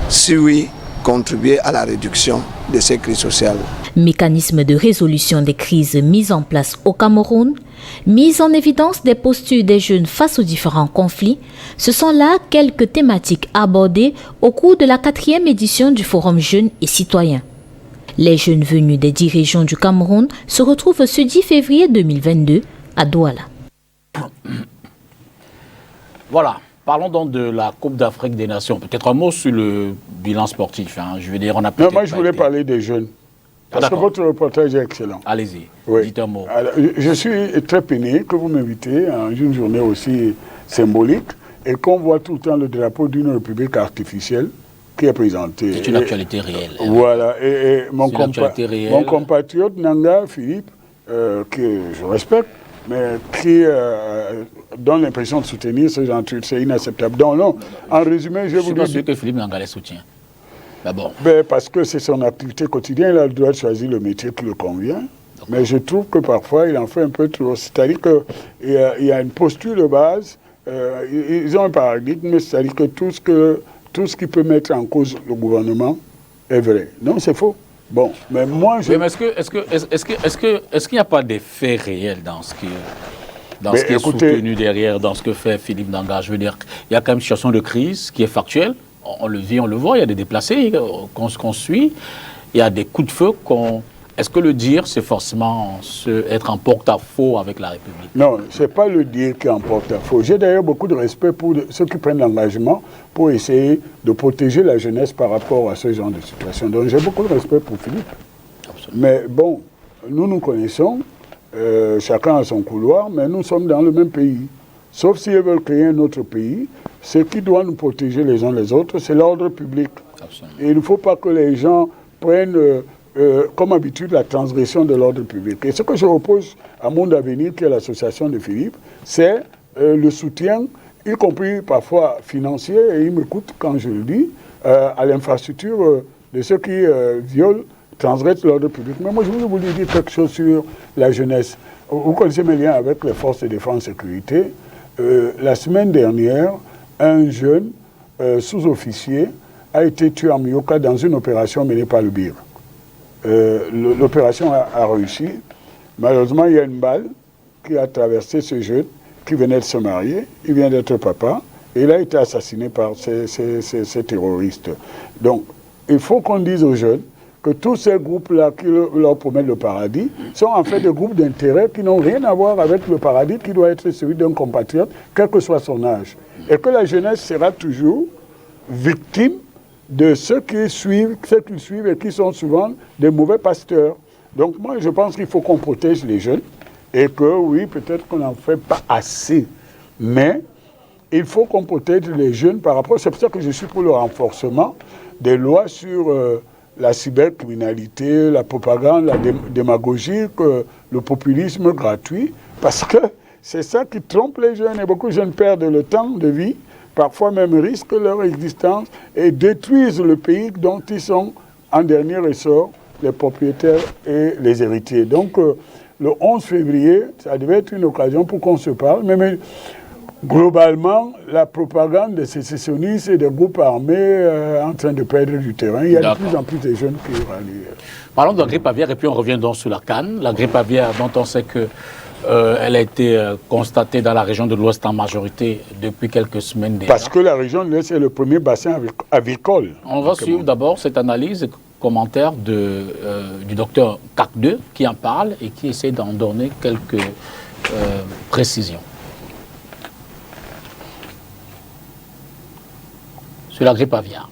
si oui, contribuer à la réduction de ces crises sociales. Mécanisme de résolution des crises mis en place au Cameroun, mise en évidence des postures des jeunes face aux différents conflits, ce sont là quelques thématiques abordées au cours de la 4e édition du Forum Jeunes et Citoyens. Les jeunes venus des 10 régions du Cameroun se retrouvent ce 10 février 2022 à Douala. Voilà, parlons donc de la Coupe d'Afrique des Nations. Peut-être un mot sur le bilan sportif. Je veux dire, on a peut-être. Non, moi je voulais parler des jeunes. Parce que votre reportage est excellent. Allez-y, oui. Dites un mot. Alors, je suis très peiné que vous m'invitez à une journée aussi symbolique et qu'on voit tout le temps le drapeau d'une république artificielle qui est présentée. C'est une actualité réelle. Voilà, et mon compatriote Nanga Philippe, que je respecte, mais qui donne l'impression de soutenir ce genre de truc. C'est inacceptable. Donc non, en résumé, je vous dis... Je suis pas sûr que Philippe Nanga les soutient. D'abord. Parce que c'est son activité quotidienne, il a le droit de choisir le métier qui le convient. Mais je trouve que parfois, il en fait un peu trop. C'est-à-dire qu'il y a une posture de base, ils ont un paradigme, c'est-à-dire que tout ce qui peut mettre en cause le gouvernement est vrai. Non, c'est faux. Bon, mais moi, je... Oui, mais est-ce qu'il n'y a pas des faits réels dans ce qui est soutenu derrière, dans ce que fait Philippe Nanga? Je veux dire, il y a quand même une situation de crise qui est factuelle. On le vit, on le voit. Il y a des déplacés qu'on suit. Il y a des coups de feu qu'on... Est-ce que le dire, c'est forcément être en porte-à-faux avec la République? Non, ce n'est pas le dire qui est en porte-à-faux. J'ai d'ailleurs beaucoup de respect pour ceux qui prennent l'engagement pour essayer de protéger la jeunesse par rapport à ce genre de situation. Donc j'ai beaucoup de respect pour Philippe. Absolument. Mais bon, nous connaissons, chacun a son couloir, mais nous sommes dans le même pays. Sauf s'ils veulent créer un autre pays, ce qui doit nous protéger les uns les autres, c'est l'ordre public. Absolument. Et il ne faut pas que les gens prennent... comme habitude, la transgression de l'ordre public. Et ce que je repose à Monde Avenir, qui est l'association de Philippe, c'est le soutien, y compris parfois financier, et il m'écoute quand je le dis, à l'infrastructure de ceux qui violent, transgressent l'ordre public. Mais moi, je voulais vous dire quelque chose sur la jeunesse. Vous connaissez mes liens avec les forces de défense et de sécurité. La semaine dernière, un jeune sous-officier a été tué en Myoka dans une opération menée par le BIR. L'opération a réussi. Malheureusement, il y a une balle qui a traversé ce jeune qui venait de se marier. Il vient d'être papa et il a été assassiné par ces terroristes. Donc, il faut qu'on dise aux jeunes que tous ces groupes-là qui leur promettent le paradis sont en fait des groupes d'intérêt qui n'ont rien à voir avec le paradis qui doit être celui d'un compatriote, quel que soit son âge. Et que la jeunesse sera toujours victime de ceux qui suivent et qui sont souvent des mauvais pasteurs. Donc moi, je pense qu'il faut qu'on protège les jeunes et que oui, peut-être qu'on n'en fait pas assez, mais il faut qu'on protège les jeunes par rapport... C'est pour ça que je suis pour le renforcement des lois sur la cybercriminalité, la propagande, la démagogie, le populisme gratuit, parce que c'est ça qui trompe les jeunes et beaucoup de jeunes perdent le temps de vie, parfois même risquent leur existence et détruisent le pays dont ils sont en dernier ressort les propriétaires et les héritiers. Donc le 11 février, ça devait être une occasion pour qu'on se parle, mais globalement, la propagande des sécessionnistes et des groupes armés en train de perdre du terrain. Il y a de plus en plus de jeunes qui rallient. Parlons de la grippe aviaire et puis on revient donc sur la Cannes. La grippe aviaire dont on sait que elle a été constatée dans la région de l'Ouest en majorité depuis quelques semaines déjà. Parce que la région de l'Ouest est le premier bassin avicole. On va suivre d'abord cette analyse et commentaire du docteur CAC2 qui en parle et qui essaie d'en donner quelques précisions. Sur la grippe aviaire.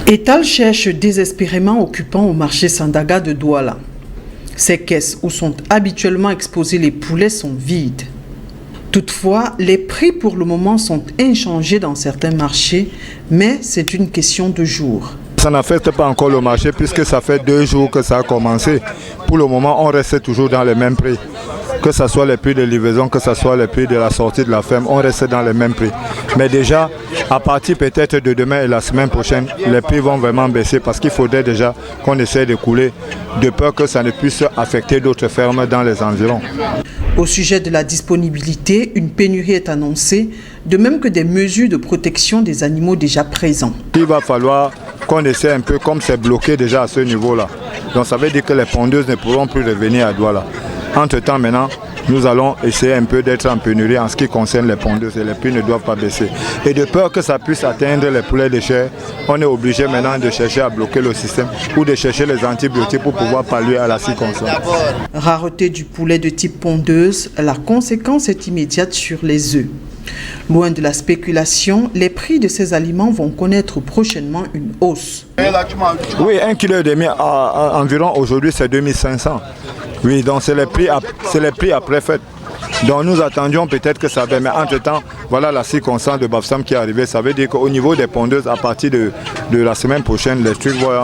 Etal cherche désespérément occupant au marché Sandaga de Douala. Ces caisses où sont habituellement exposés les poulets sont vides. Toutefois, les prix pour le moment sont inchangés dans certains marchés, mais c'est une question de jours. Ça n'affecte pas encore le marché puisque ça fait 2 jours que ça a commencé. Pour le moment, on reste toujours dans les mêmes prix. Que ce soit les prix de livraison, que ce soit les prix de la sortie de la ferme, on reste dans les mêmes prix. Mais déjà, à partir peut-être de demain et la semaine prochaine, les prix vont vraiment baisser parce qu'il faudrait déjà qu'on essaie de couler de peur que ça ne puisse affecter d'autres fermes dans les environs. Au sujet de la disponibilité, une pénurie est annoncée, de même que des mesures de protection des animaux déjà présents. Il va falloir qu'on essaie un peu, comme c'est bloqué déjà à ce niveau-là. Donc ça veut dire que les pondeuses ne pourront plus revenir à Douala. Entre-temps, maintenant, nous allons essayer un peu d'être en pénurie en ce qui concerne les pondeuses et les prix ne doivent pas baisser. Et de peur que ça puisse atteindre les poulets de chair, on est obligé maintenant de chercher à bloquer le système ou de chercher les antibiotiques pour pouvoir pallier à la circonstance. Rareté du poulet de type pondeuse, la conséquence est immédiate sur les œufs. Loin de la spéculation, les prix de ces aliments vont connaître prochainement une hausse. Oui, 1,5 kg environ aujourd'hui c'est 2500. Oui, donc c'est les prix après fête. Donc nous attendions peut-être que ça avait, mais entre-temps, voilà la circonstance de Bafsam qui est arrivée. Ça veut dire qu'au niveau des pondeuses, à partir de la semaine prochaine, les trucs vont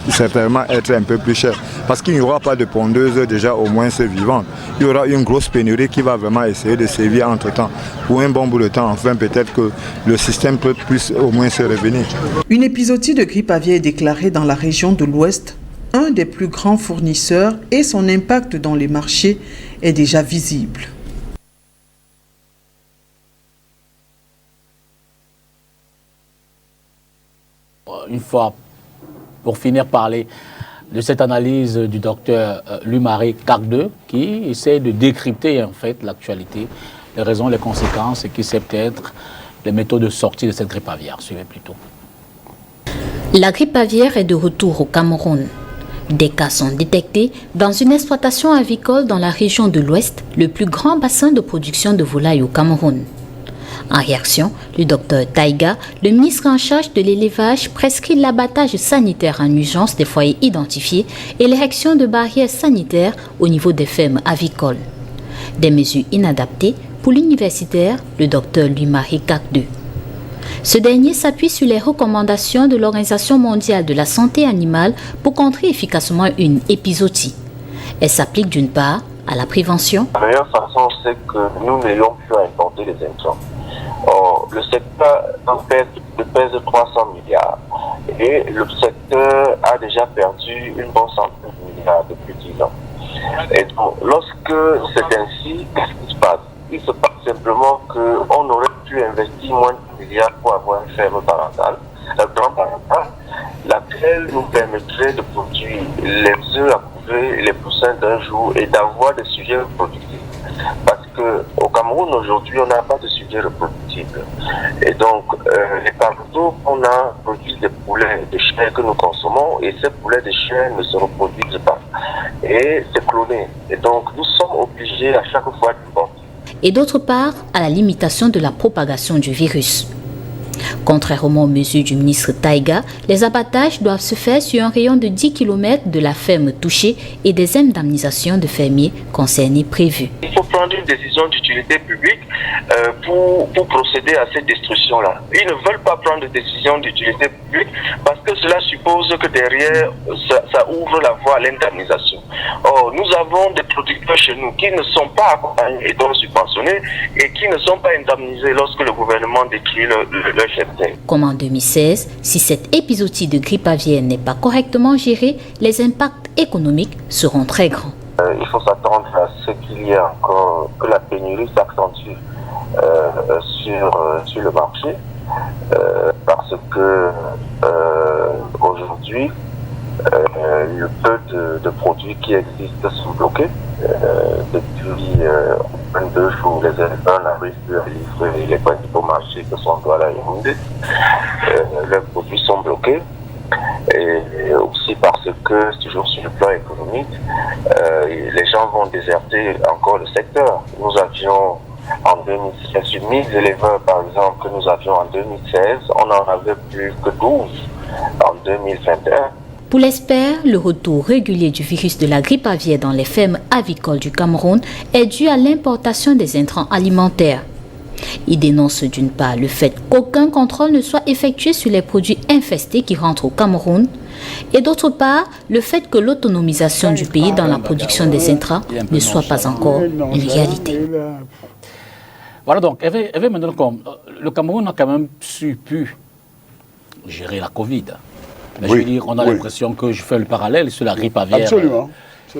certainement être un peu plus chers. Parce qu'il n'y aura pas de pondeuses déjà au moins vivantes. Il y aura une grosse pénurie qui va vraiment essayer de sévir entre-temps. Pour un bon bout de temps, enfin peut-être que le système puisse au moins se revenir. Une épizootie de grippe aviaire est déclarée dans la région de l'Ouest, un des plus grands fournisseurs, et son impact dans les marchés est déjà visible. Une fois, pour finir, parler de cette analyse du docteur Louis-Marie Cacdeux, qui essaie de décrypter en fait l'actualité, les raisons, les conséquences et qui sait peut-être les méthodes de sortie de cette grippe aviaire. Suivez plutôt. La grippe aviaire est de retour au Cameroun. Des cas sont détectés dans une exploitation avicole dans la région de l'Ouest, le plus grand bassin de production de volailles au Cameroun. En réaction, le docteur Taïga, le ministre en charge de l'élevage, prescrit l'abattage sanitaire en urgence des foyers identifiés et l'érection de barrières sanitaires au niveau des fermes avicoles. Des mesures inadaptées pour l'universitaire, le docteur Louis-Marie Cacdeux. Ce dernier s'appuie sur les recommandations de l'Organisation mondiale de la santé animale pour contrer efficacement une épizootie. Elle s'applique d'une part à la prévention. La meilleure façon, c'est que nous n'ayons plus à importer les intrants. Le secteur pèse 300 milliards et le secteur a déjà perdu une bonne centaine de milliards depuis 10 ans. Et donc, lorsque c'est ainsi, qu'est-ce qui se passe? Il se passe simplement qu'on aurait pu investir moins de milliards pour avoir une ferme parentale, grand-parentale, laquelle nous permettrait de produire les œufs à couver et les poussins d'un jour et d'avoir des sujets reproductifs. Parce qu'au Cameroun, aujourd'hui, on n'a pas de sujet reproductible. Et donc, les partout, on a produit des poulets de chiens que nous consommons et ces poulets de chiens ne se reproduisent pas. Et c'est cloné. Et donc, nous sommes obligés à chaque fois d'importer. Et d'autre part, à la limitation de la propagation du virus. Contrairement aux mesures du ministre Taïga, les abattages doivent se faire sur un rayon de 10 km de la ferme touchée et des indemnisations de fermiers concernés prévues. Il faut prendre une décision d'utilité publique pour procéder à cette destruction-là. Ils ne veulent pas prendre de décision d'utilité publique parce que cela suppose que derrière, ça ouvre la voie à l'indemnisation. Or, nous avons des producteurs chez nous qui ne sont pas accompagnés et donc subventionnés et qui ne sont pas indemnisés lorsque le gouvernement détruit leur cheptel. Comme en 2016, si cette épizootie de grippe aviaire n'est pas correctement gérée, les impacts économiques seront très grands. Il faut s'attendre à ce qu'il y ait encore, que la pénurie s'accentue sur le marché, parce que aujourd'hui, le peu de produits qui existent sont bloqués. Depuis 22 jours, les éleveurs n'arrivent plus à livrer les principaux marchés que sont Douala et Yaoundé. Leurs produits sont bloqués. Et aussi parce que, toujours sur le plan économique, les gens vont déserter encore le secteur. Nous avions en 2016, sur 1000 éleveurs par exemple que nous avions en 2016, on n'en avait plus que 12 en 2021. Pour l'expert, le retour régulier du virus de la grippe aviaire dans les fermes avicoles du Cameroun est dû à l'importation des intrants alimentaires. Il dénonce d'une part le fait qu'aucun contrôle ne soit effectué sur les produits infestés qui rentrent au Cameroun et d'autre part le fait que l'autonomisation du pays dans la production des intrants ne soit pas encore une réalité. Voilà donc, le Cameroun a quand même pu gérer la Covid. Mais je veux dire, on a l'impression que je fais le parallèle sur la grippe aviaire. Absolument.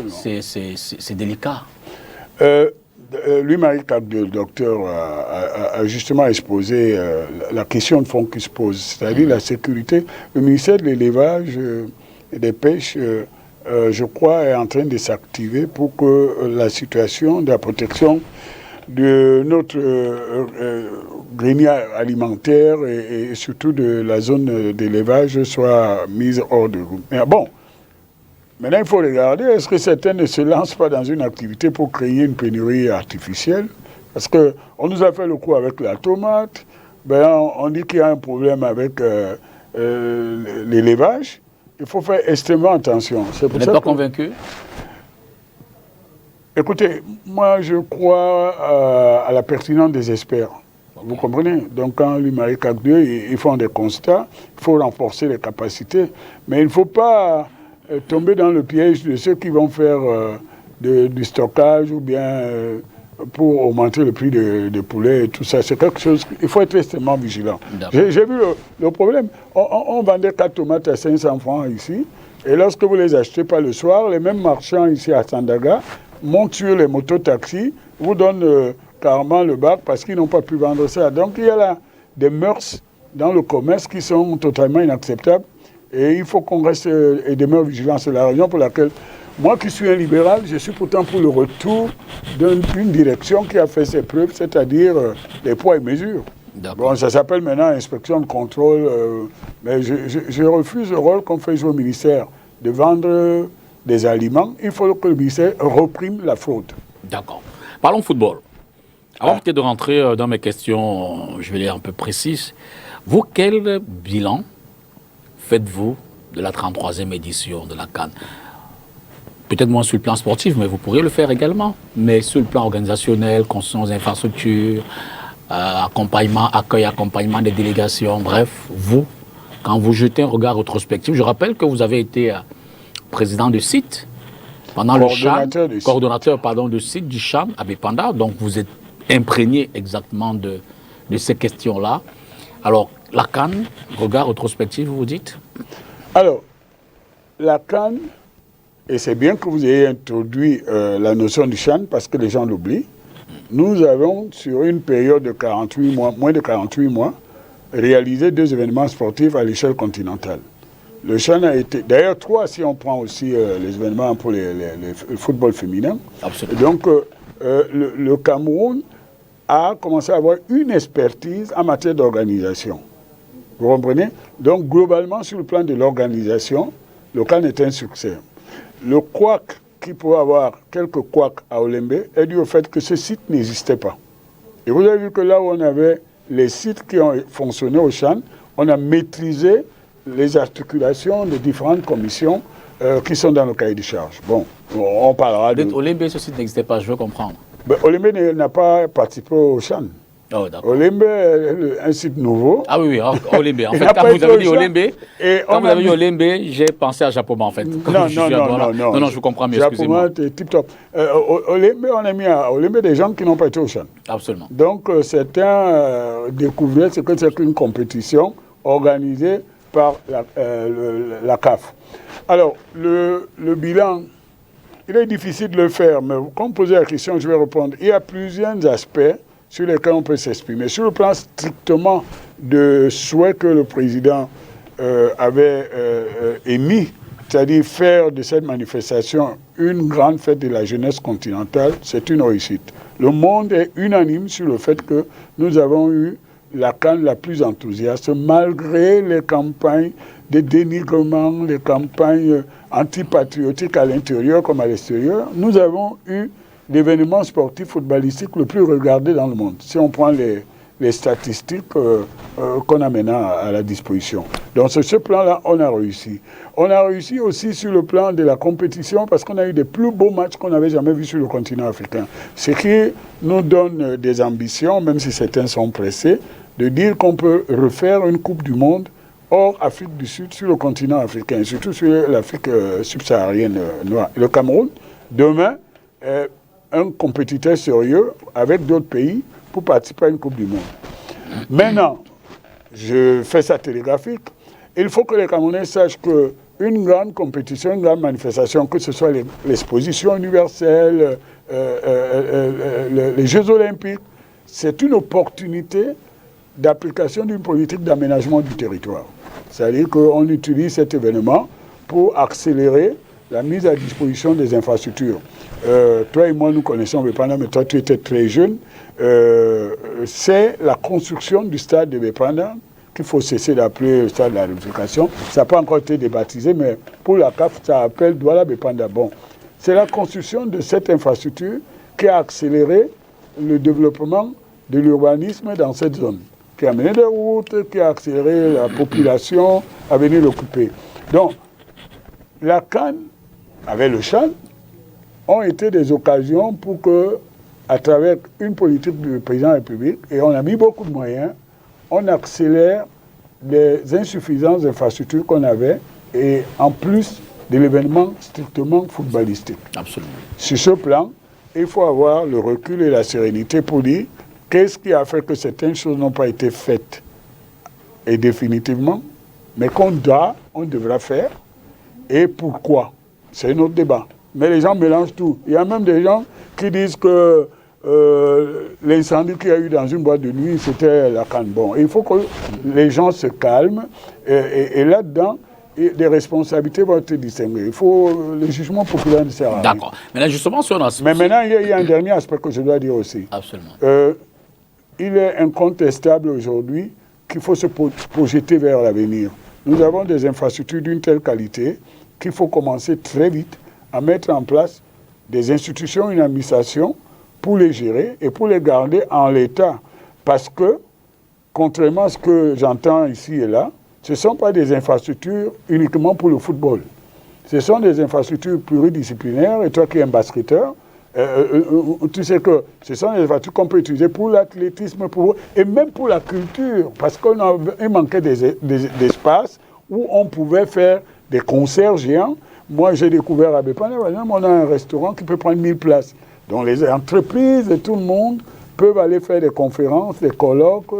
C'est délicat. Louis-Marie Cacdeux, le docteur, a justement exposé la question de fond qui se pose, c'est-à-dire la sécurité. Le ministère de l'élevage et des pêches, je crois, est en train de s'activer pour que la situation de la protection de notre grenier alimentaire et surtout de la zone d'élevage soit mise hors de route. Mais bon, maintenant il faut regarder, est-ce que certains ne se lancent pas dans une activité pour créer une pénurie artificielle? Parce qu'on nous a fait le coup avec la tomate, ben on dit qu'il y a un problème avec l'élevage. Il faut faire extrêmement attention. Vous n'êtes pas convaincu? Écoutez, moi je crois à la pertinence des experts. Vous comprenez? Donc quand l'UMARIC 2, ils font des constats, il faut renforcer les capacités, mais il ne faut pas tomber dans le piège de ceux qui vont faire du stockage ou bien pour augmenter le prix des poulets et tout ça. C'est quelque chose, il faut être extrêmement vigilant. J'ai vu le problème. On vendait 4 tomates à 500 francs ici, et lorsque vous les achetez pas le soir, les mêmes marchands ici à Sandaga montent sur les mototaxis, vous donnent carrément le bac parce qu'ils n'ont pas pu vendre ça. Donc il y a là des mœurs dans le commerce qui sont totalement inacceptables et il faut qu'on reste et demeure vigilant. C'est la raison pour laquelle moi qui suis un libéral, je suis pourtant pour le retour d'une direction qui a fait ses preuves, c'est-à-dire les poids et mesures. Bon, ça s'appelle maintenant inspection de contrôle, mais je refuse le rôle qu'on fait jouer au ministère de vendre des aliments. Il faut que le ministère reprime la fraude. D'accord. Parlons football. Avant peut-être de rentrer dans mes questions, je vais les un peu précises. Vous, quel bilan faites-vous de la 33e édition de la CAN? Peut-être moins sur le plan sportif, mais vous pourriez le faire également. Mais sur le plan organisationnel, construction des infrastructures, accompagnement des délégations, bref, vous, quand vous jetez un regard rétrospectif, je rappelle que vous avez été président du site pendant le CHAN, coordonnateur de site du CHAN à Bépanda, donc vous êtes imprégné exactement de ces questions-là. Alors, la CAN, regard rétrospectif, vous dites? Alors, la CAN, et c'est bien que vous ayez introduit la notion du CHAN parce que les gens l'oublient, nous avons, sur une période de 48 mois, moins de 48 mois, réalisé 2 événements sportifs à l'échelle continentale. Le CHAN a été, d'ailleurs 3 si on prend aussi les événements pour le football féminin. Absolument. Donc, le Cameroun a commencé à avoir une expertise en matière d'organisation. Vous comprenez? Donc, globalement, sur le plan de l'organisation, le CAN est un succès. Le couac qui pourrait avoir quelques couacs à Olembe est dû au fait que ce site n'existait pas. Et vous avez vu que là où on avait les sites qui ont fonctionné au CHAN, on a maîtrisé les articulations des différentes commissions qui sont dans le cahier de charge. Bon, on parlera de... Olembe, ce site n'existait pas, je veux comprendre. Ben, Olembe n'a pas participé au CHAN. Oh, Olembe est un site nouveau. Ah oui, Olembe. En fait, quand vous avez dit Olembe, j'ai pensé à Japoma, en fait. Non, je vous comprends mieux, excusez-moi. Japoma, c'est tip-top. Olembe, on a mis à Olembe des gens qui n'ont pas été au CHAN. Absolument. Donc, certains découvraient ce que c'est qu'une compétition organisée par la CAF. Alors, le bilan, il est difficile de le faire, mais quand vous posez la question, je vais répondre. Il y a plusieurs aspects sur lesquels on peut s'exprimer. Sur le plan strictement de souhait que le président avait émis, c'est-à-dire faire de cette manifestation une grande fête de la jeunesse continentale, c'est une réussite. Le monde est unanime sur le fait que nous avons eu la CAN la plus enthousiaste, malgré les campagnes de dénigrement, les campagnes antipatriotiques à l'intérieur comme à l'extérieur. Nous avons eu l'événement sportif footballistique le plus regardé dans le monde, si on prend les statistiques qu'on a maintenant à la disposition. Donc sur ce plan-là, on a réussi. On a réussi aussi sur le plan de la compétition parce qu'on a eu des plus beaux matchs qu'on n'avait jamais vus sur le continent africain. Ce qui nous donne des ambitions, même si certains sont pressés, de dire qu'on peut refaire une Coupe du Monde hors Afrique du Sud sur le continent africain, surtout sur l'Afrique subsaharienne noire. Le Cameroun, demain, un compétiteur sérieux avec d'autres pays pour participer à une Coupe du Monde. Maintenant, je fais ça télégraphique, il faut que les Camerounais sachent qu'une grande compétition, une grande manifestation, que ce soit l'exposition universelle, les Jeux Olympiques, c'est une opportunité d'application d'une politique d'aménagement du territoire. C'est-à-dire qu'on utilise cet événement pour accélérer la mise à disposition des infrastructures. Toi et moi, nous connaissons Bépanda, mais toi, tu étais très jeune. C'est la construction du stade de Bépanda qu'il faut cesser d'appeler le stade de la Réunification. Ça n'a pas encore été débaptisé, mais pour la CAF, ça appelle Douala Bépanda. Bon, c'est la construction de cette infrastructure qui a accéléré le développement de l'urbanisme dans cette zone, qui a mené des routes, qui a accéléré la population à venir l'occuper. Donc, la CAN, avec le CHAN, ont été des occasions pour que, à travers une politique du président de la République, et on a mis beaucoup de moyens, on accélère les insuffisances d'infrastructures qu'on avait, et en plus de l'événement strictement footballistique. Absolument. Sur ce plan, il faut avoir le recul et la sérénité pour dire qu'est-ce qui a fait que certaines choses n'ont pas été faites et définitivement, mais qu'on devra faire, et pourquoi. C'est un autre débat. Mais les gens mélangent tout. Il y a même des gens qui disent que l'incendie qu'il y a eu dans une boîte de nuit, c'était la CAN. Bon, il faut que les gens se calment, et là-dedans, des responsabilités vont être distinguées. Il faut le jugement populaire ne sert à rien. D'accord. Mais là, justement, sur notre... Mais maintenant, il y a un dernier aspect que je dois dire aussi. Absolument. Il est incontestable aujourd'hui qu'il faut se projeter vers l'avenir. Nous avons des infrastructures d'une telle qualité qu'il faut commencer très vite à mettre en place des institutions, une administration pour les gérer et pour les garder en l'état. Parce que, contrairement à ce que j'entends ici et là, ce ne sont pas des infrastructures uniquement pour le football. Ce sont des infrastructures pluridisciplinaires. Et toi qui es un basketteur, tu sais que ce sont des infrastructures qu'on peut utiliser pour l'athlétisme et même pour la culture. Parce qu'il manquait d'espace où on pouvait faire des concerts géants. Moi, j'ai découvert à Bépanda, par exemple, on a un restaurant qui peut prendre 1000 places. Donc les entreprises et tout le monde peuvent aller faire des conférences, des colloques,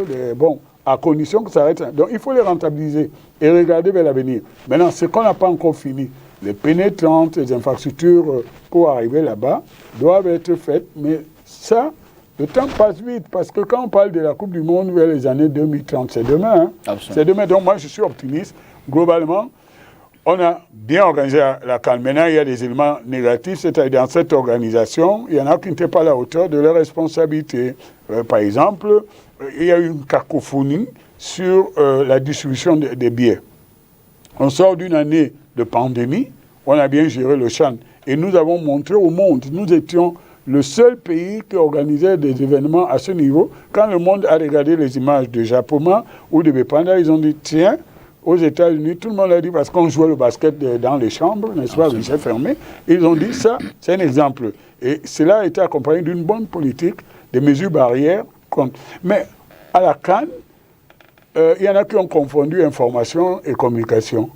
à condition que ça arrête. Donc il faut les rentabiliser et regarder vers l'avenir. Maintenant, ce qu'on n'a pas encore fini, les pénétrantes, les infrastructures pour arriver là-bas doivent être faites. Mais ça, le temps passe vite parce que quand on parle de la Coupe du Monde vers les années 2030, c'est demain. Hein? C'est demain. Donc moi, je suis optimiste. Globalement, on a bien organisé la CAN. Maintenant, il y a des éléments négatifs, c'est-à-dire dans cette organisation, il y en a qui n'étaient pas à la hauteur de leurs responsabilités. Par exemple, il y a eu une cacophonie sur la distribution des billets. On sort d'une année de pandémie, on a bien géré le CHAN. Et nous avons montré au monde, nous étions le seul pays qui organisait des événements à ce niveau. Quand le monde a regardé les images de Japoma ou de Bépanda, ils ont dit, tiens, aux États-Unis, tout le monde a dit, parce qu'on jouait le basket dans les chambres, n'est-ce pas, guichet fermé, ils ont dit, ça, c'est un exemple. Et cela a été accompagné d'une bonne politique, des mesures barrières. Mais à la CAN, il y en a qui ont confondu information et communication.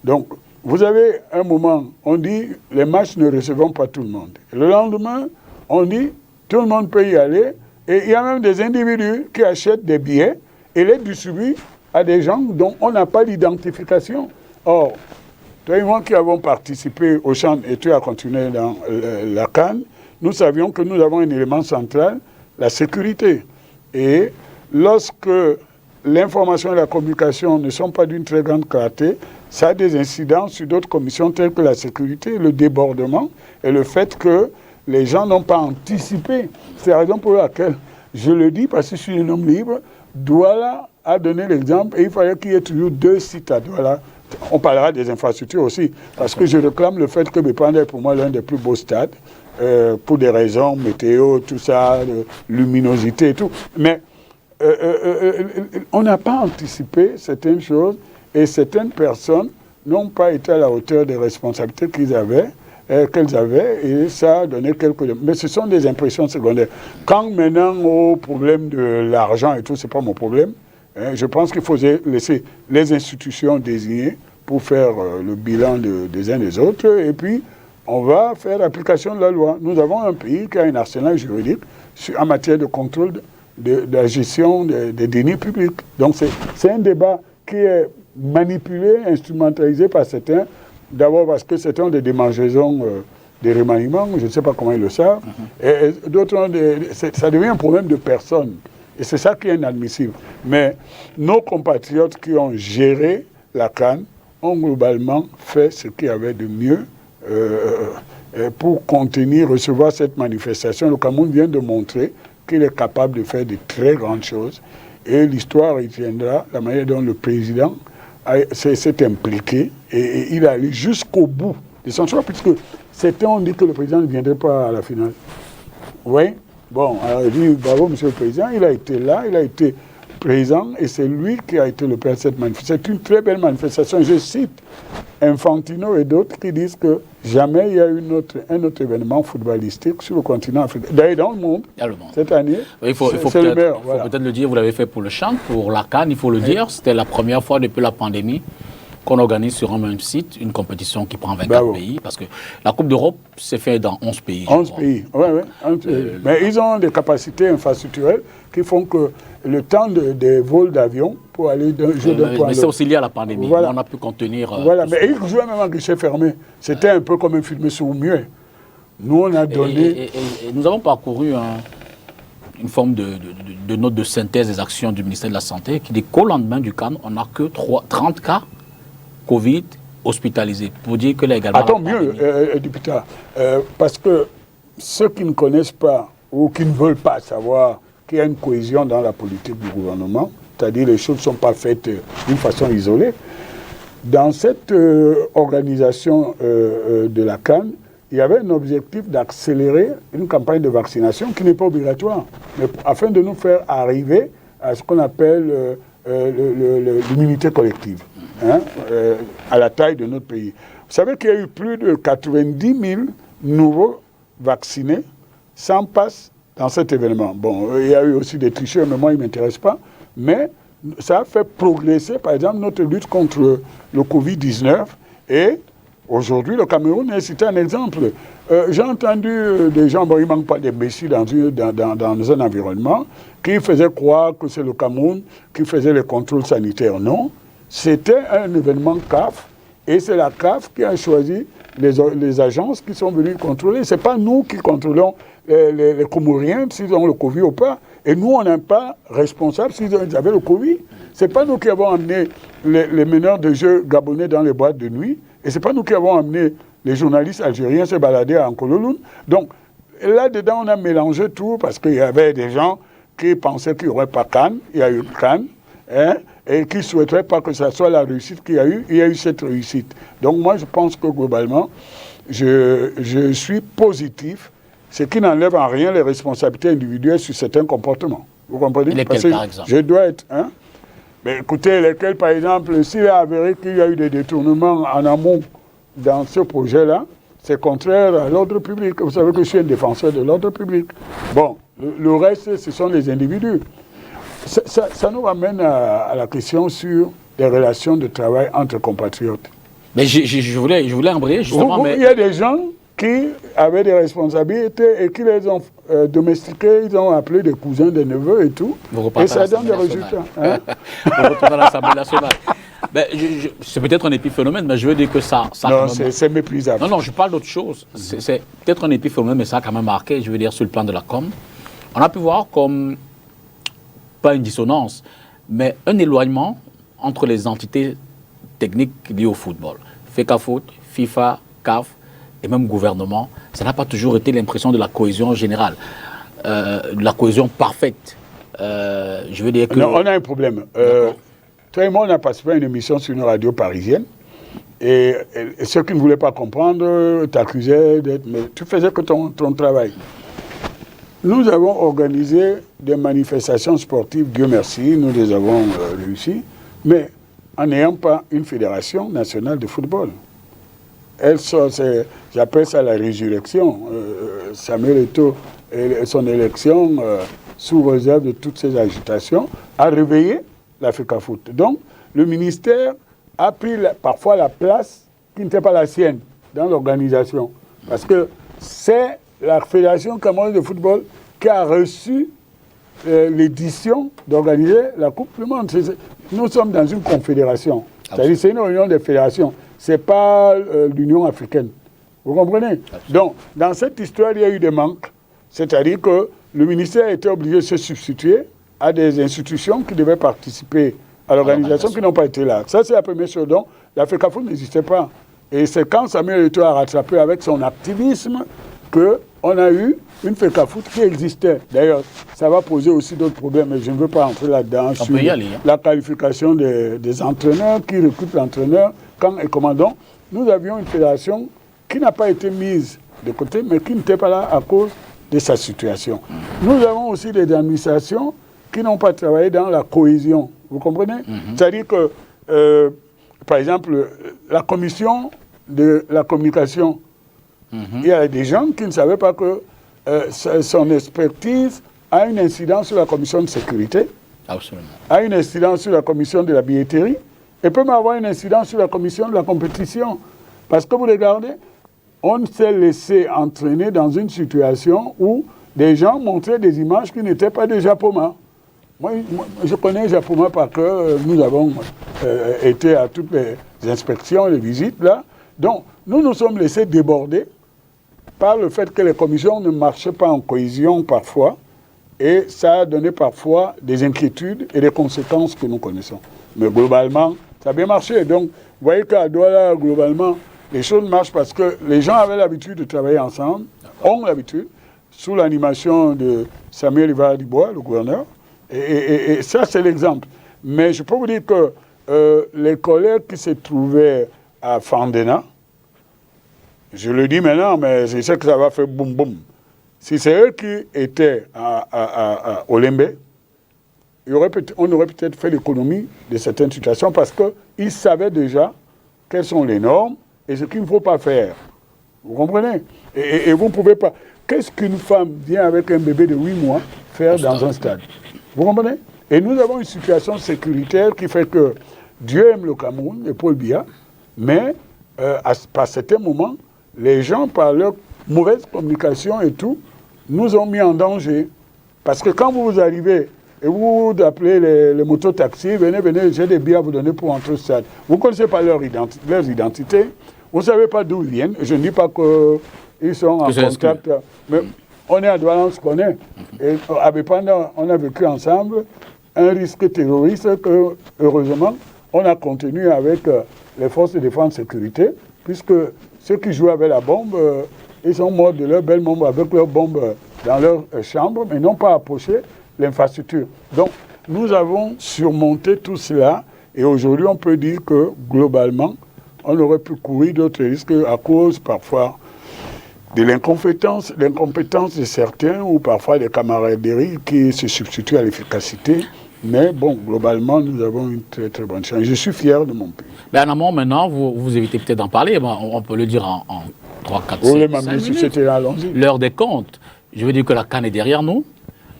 Donc, vous avez un moment, on dit, les matchs ne recevront pas tout le monde. Et le lendemain, on dit, tout le monde peut y aller. Et il y a même des individus qui achètent des billets et les distribuent à des gens dont on n'a pas d'identification. Or, toi et moi qui avons participé au CHAN et tu as continué dans la CAN, nous savions que nous avons un élément central, la sécurité. Et lorsque l'information et la communication ne sont pas d'une très grande clarté, ça a des incidences sur d'autres commissions telles que la sécurité, le débordement et le fait que les gens n'ont pas anticipé. C'est la raison pour laquelle je le dis, parce que je suis un homme libre, Douala a donné l'exemple et il fallait qu'il y ait toujours 2 sites à Douala. On parlera des infrastructures aussi, parce que je réclame le fait que Bépanda est pour moi l'un des plus beaux stades, pour des raisons météo, tout ça, luminosité et tout. Mais on n'a pas anticipé certaines choses et certaines personnes n'ont pas été à la hauteur des responsabilités qu'elles avaient, et ça a donné quelques... Mais ce sont des impressions secondaires. Quand maintenant, au problème de l'argent et tout, c'est pas mon problème, je pense qu'il faut laisser les institutions désignées pour faire le bilan des uns des autres, et puis on va faire l'application de la loi. Nous avons un pays qui a un arsenal juridique en matière de contrôle de la gestion des deniers publics. Donc c'est un débat qui est manipulé, instrumentalisé par certains, d'abord parce que certains ont des démangeaisons, des remaniements, je ne sais pas comment ils le savent, et d'autres ont ça devient un problème de personnes. Et c'est ça qui est inadmissible. Mais nos compatriotes qui ont géré la CAN ont globalement fait ce qu'il y avait de mieux pour contenir, recevoir cette manifestation. Le Cameroun vient de montrer qu'il est capable de faire de très grandes choses. Et l'histoire retiendra la manière dont le président s'est impliqué et il est allé jusqu'au bout de son choix, puisque certains ont dit que le président ne viendrait pas à la finale. Oui. Bon, alors je dis bravo, monsieur le président, il a été là, il a été présent et c'est lui qui a été le père de cette manifestation. C'est une très belle manifestation. Je cite Infantino et d'autres qui disent que jamais il y a eu un autre événement footballistique sur le continent africain. D'ailleurs, dans le monde, cette année, il faut peut-être le dire, vous l'avez fait pour le CHAN, pour la CAN, il faut le dire. C'était la première fois depuis la pandémie qu'on organise sur un même site une compétition qui prend 24 pays, parce que la Coupe d'Europe s'est faite dans 11 pays. 11 pays, oui. Mais ils ont des capacités infrastructurelles qui font que le temps des vols d'avion pour aller d'un jour d'un point à l'autre. Mais c'est aussi lié à la pandémie. Voilà. On a pu contenir... voilà, mais ils jouaient même en guichet fermé. C'était un peu comme un film sur muet. Nous, on a donné... Et nous avons parcouru une forme de note de synthèse des actions du ministère de la Santé qui dit qu'au lendemain du CAN, on n'a que 30 cas Covid hospitalisés. Pour dire que là également... Attends, mieux, député, parce que ceux qui ne connaissent pas ou qui ne veulent pas savoir qu'il y a une cohésion dans la politique du gouvernement, c'est-à-dire les choses ne sont pas faites d'une façon isolée, dans cette organisation de la CAN, il y avait un objectif d'accélérer une campagne de vaccination qui n'est pas obligatoire, mais afin de nous faire arriver à ce qu'on appelle l'immunité collective. À la taille de notre pays. Vous savez qu'il y a eu plus de 90 000 nouveaux vaccinés sans passe dans cet événement. Bon, il y a eu aussi des tricheurs, mais moi, ils ne m'intéressent pas. Mais ça a fait progresser, par exemple, notre lutte contre le Covid-19. Et aujourd'hui, le Cameroun est cité un exemple. J'ai entendu des gens, bon, il ne manque pas d'imbéciles dans un environnement, qui faisaient croire que c'est le Cameroun qui faisait les contrôles sanitaires. Non. C'était un événement CAF et c'est la CAF qui a choisi les agences qui sont venues contrôler. Ce n'est pas nous qui contrôlons les Comoriens s'ils ont le Covid ou pas. Et nous, on n'est pas responsables s'ils avaient le Covid. Ce n'est pas nous qui avons amené les meneurs de jeux gabonais dans les boîtes de nuit. Et ce n'est pas nous qui avons amené les journalistes algériens se balader à Ankololoun. Donc là-dedans, on a mélangé tout parce qu'il y avait des gens qui pensaient qu'il n'y aurait pas Cannes. Il y a eu Cannes. Et qui ne souhaiteraient pas que ce soit la réussite qu'il y a eu, il y a eu cette réussite. Donc moi, je pense que globalement, je suis positif, ce qui n'enlève en rien les responsabilités individuelles sur certains comportements. Vous comprenez? Lesquels, par exemple? Je dois être... Mais écoutez, lesquels, par exemple, s'il est avéré qu'il y a eu des détournements en amont dans ce projet-là, c'est contraire à l'ordre public. Vous savez que je suis un défenseur de l'ordre public. Bon, le reste, ce sont les individus. Ça nous ramène à la question sur les relations de travail entre compatriotes. Mais je voulais embrayer justement... Il y a des gens qui avaient des responsabilités et qui les ont domestiqués, ils ont appelé des cousins, des neveux et tout. Et ça donne des résultats. Vous retournez à l'Assemblée nationale. C'est peut-être un épiphénomène, mais je veux dire que ça non, c'est méprisable. Non, je parle d'autre chose. C'est peut-être un épiphénomène, mais ça a quand même marqué, je veux dire, sur le plan de la com. On a pu voir comme... pas une dissonance, mais un éloignement entre les entités techniques liées au football. FECAFOOT, FIFA, CAF et même gouvernement, ça n'a pas toujours été l'impression de la cohésion générale, de la cohésion parfaite. Je veux dire que... Non, on a un problème. Toi et moi, on a participé à une émission sur une radio parisienne, et ceux qui ne voulaient pas comprendre t'accusaient d'être... Mais tu faisais que ton travail. Nous avons organisé des manifestations sportives, Dieu merci, nous les avons réussi, mais en n'ayant pas une fédération nationale de football. J'appelle ça la résurrection. Samuel Eto'o et son élection, sous réserve de toutes ces agitations, a réveillé la FECAFOOT. Donc, le ministère a pris parfois la place qui n'était pas la sienne dans l'organisation. Parce que c'est la Fédération camerounaise de football qui a reçu l'édition d'organiser la Coupe du Monde. Nous sommes dans une confédération. C'est-à-dire c'est une réunion des fédérations. Ce n'est pas l'Union africaine. Vous comprenez? Donc, dans cette histoire, il y a eu des manques. C'est-à-dire que le ministère était obligé de se substituer à des institutions qui devaient participer à l'organisation qui n'ont pas été là. Ça, c'est la première chose. Donc, la FECAFOOT n'existait pas. Et c'est quand Samuel Eto'o a rattrapé avec son activisme qu'on a eu une FECAFOOT qui existait. D'ailleurs, ça va poser aussi d'autres problèmes, mais je ne veux pas entrer là-dedans sur la qualification des entraîneurs, qui recrutent l'entraîneur, quand et comment. Donc, nous avions une fédération qui n'a pas été mise de côté, mais qui n'était pas là à cause de sa situation. Nous avons aussi des administrations qui n'ont pas travaillé dans la cohésion. Vous comprenez? C'est-à-dire que, par exemple, la commission de la communication, il y a des gens qui ne savaient pas que son expertise a une incidence sur la commission de sécurité, a une incidence sur la commission de la billetterie, et peut même avoir une incidence sur la commission de la compétition. Parce que vous regardez, on s'est laissé entraîner dans une situation où des gens montraient des images qui n'étaient pas des Japoma. Moi, je connais Japoma parce que nous avons été à toutes les inspections, les visites là. Donc, nous nous sommes laissés déborder par le fait que les commissions ne marchaient pas en cohésion parfois, et ça a donné parfois des inquiétudes et des conséquences que nous connaissons. Mais globalement, ça a bien marché. Donc, vous voyez qu'à Douala, globalement, les choses marchent parce que les gens avaient l'habitude de travailler ensemble, ont l'habitude, sous l'animation de Samuel Ivar-Dibois, le gouverneur. Et ça, c'est l'exemple. Mais je peux vous dire que les collègues qui se trouvaient à Fandena, je le dis maintenant, mais je sais que ça va faire boum boum. Si c'est eux qui étaient à Olembe, on aurait peut-être fait l'économie de certaines situations parce qu'ils savaient déjà quelles sont les normes et ce qu'il ne faut pas faire. Vous comprenez? Et vous ne pouvez pas... Qu'est-ce qu'une femme vient avec un bébé de 8 mois faire dans un stade? Vous comprenez? Et nous avons une situation sécuritaire qui fait que Dieu aime le Cameroun, et Paul Biya, mais par certains moments, les gens, par leur mauvaise communication et tout, nous ont mis en danger. Parce que quand vous arrivez et vous appelez les mototaxis, venez, j'ai des billets à vous donner pour entrer au stade. Vous ne connaissez pas leurs identités, vous ne savez pas d'où ils viennent. Je ne dis pas qu'ils sont en contact, mais on est à Douala, on se connaît. Et à Bépanda, on a vécu ensemble un risque terroriste que, heureusement, on a contenu avec les forces de défense et de sécurité, puisque ceux qui jouaient avec la bombe, ils sont morts de leur belle bombe avec leur bombe dans leur chambre, mais n'ont pas approché l'infrastructure. Donc, nous avons surmonté tout cela, et aujourd'hui, on peut dire que, globalement, on aurait pu courir d'autres risques à cause, parfois, de l'incompétence de certains, ou parfois des camaraderies qui se substituent à l'efficacité. Mais bon, globalement, nous avons une très très bonne chance. Je suis fier de mon pays. Mais en amont, maintenant, vous évitez peut-être d'en parler, on peut le dire en 3, 4, 5 minutes. L'heure des comptes. Je veux dire que la CAN est derrière nous.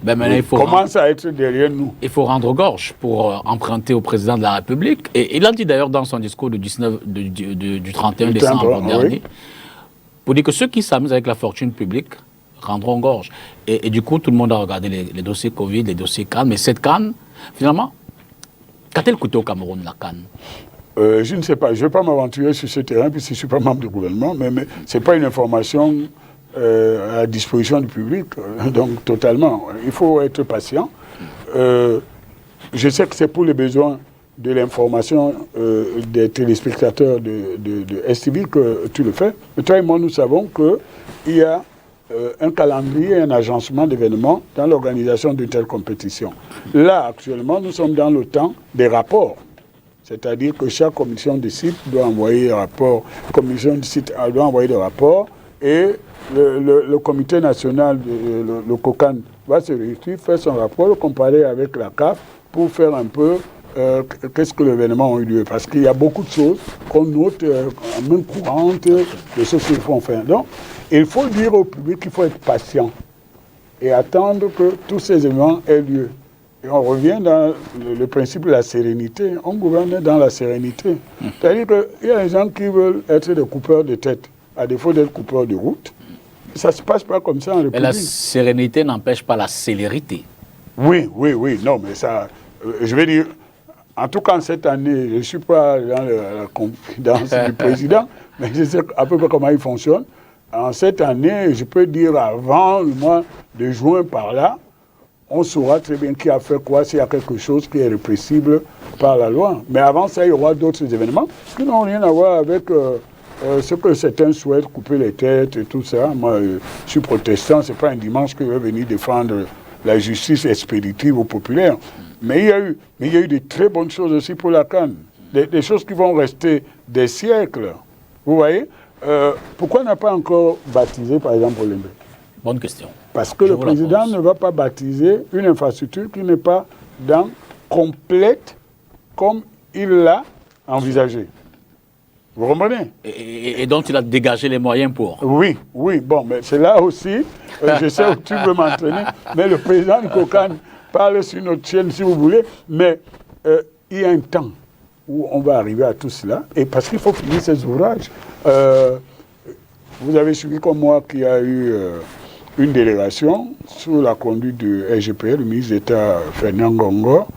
Ben maintenant, il faut commence à être derrière nous. Il faut rendre gorge pour emprunter au président de la République. Et il a dit d'ailleurs dans son discours du 31 décembre dernier, pour dire que ceux qui s'amusent avec la fortune publique rendront gorge. Et du coup, tout le monde a regardé les dossiers Covid, les dossiers CAN. Mais cette CAN, finalement, qu'a-t-elle coûté au Cameroun, la CAN? Je ne sais pas. Je ne vais pas m'aventurer sur ce terrain, puisque je ne suis pas membre du gouvernement. Mais ce n'est pas une information à la disposition du public. Donc, totalement. Il faut être patient. Je sais que c'est pour les besoins de l'information des téléspectateurs de STV que tu le fais. Mais toi et moi, nous savons qu'il y a un calendrier, un agencement d'événements dans l'organisation d'une telle compétition. Là, actuellement, nous sommes dans le temps des rapports. C'est-à-dire que chaque commission de site doit envoyer des rapports. La commission de site doit envoyer des rapports et le comité national, le COCAN, va se réunir, faire son rapport, le comparer avec la CAF pour faire un peu qu'est-ce que l'événement a eu lieu. Parce qu'il y a beaucoup de choses qu'on note en main courante, des choses qu'il faut faire. Donc, il faut dire au public qu'il faut être patient et attendre que tous ces événements aient lieu. Et on revient dans le principe de la sérénité. On gouverne dans la sérénité. C'est-à-dire qu'il y a des gens qui veulent être des coupeurs de tête, à défaut d'être coupeurs de route. Ça ne se passe pas comme ça en République. Mais la sérénité n'empêche pas la célérité. Oui. Non, mais ça... je vais dire... En tout cas, cette année, je ne suis pas dans la confidence du président, mais je sais à peu près comment il fonctionne. En cette année, je peux dire avant le mois de juin par là, on saura très bien qui a fait quoi, s'il y a quelque chose qui est répressible par la loi. Mais avant ça, il y aura d'autres événements qui n'ont rien à voir avec ce que certains souhaitent, couper les têtes et tout ça. Moi, je suis protestant, ce n'est pas un dimanche que je vais venir défendre la justice expéditive aux populaires. Mais il y a eu de très bonnes choses aussi pour la CAN. Des choses qui vont rester des siècles. Vous voyez pourquoi on n'a pas encore baptisé, par exemple, Olembe? Bonne question. Parce que le président ne va pas baptiser une infrastructure qui n'est pas complète comme il l'a envisagé. Vous comprenez? Et dont il a dégagé les moyens pour. Oui, bon, mais c'est là aussi, je sais où tu veux m'entraîner, mais le président Nkokane parle sur notre chaîne si vous voulez, mais il y a un temps où on va arriver à tout cela, et parce qu'il faut finir ces ouvrages. Vous avez suivi comme moi qu'il y a eu une délégation sous la conduite du SGPL, le ministre d'État Fernand Ngongor,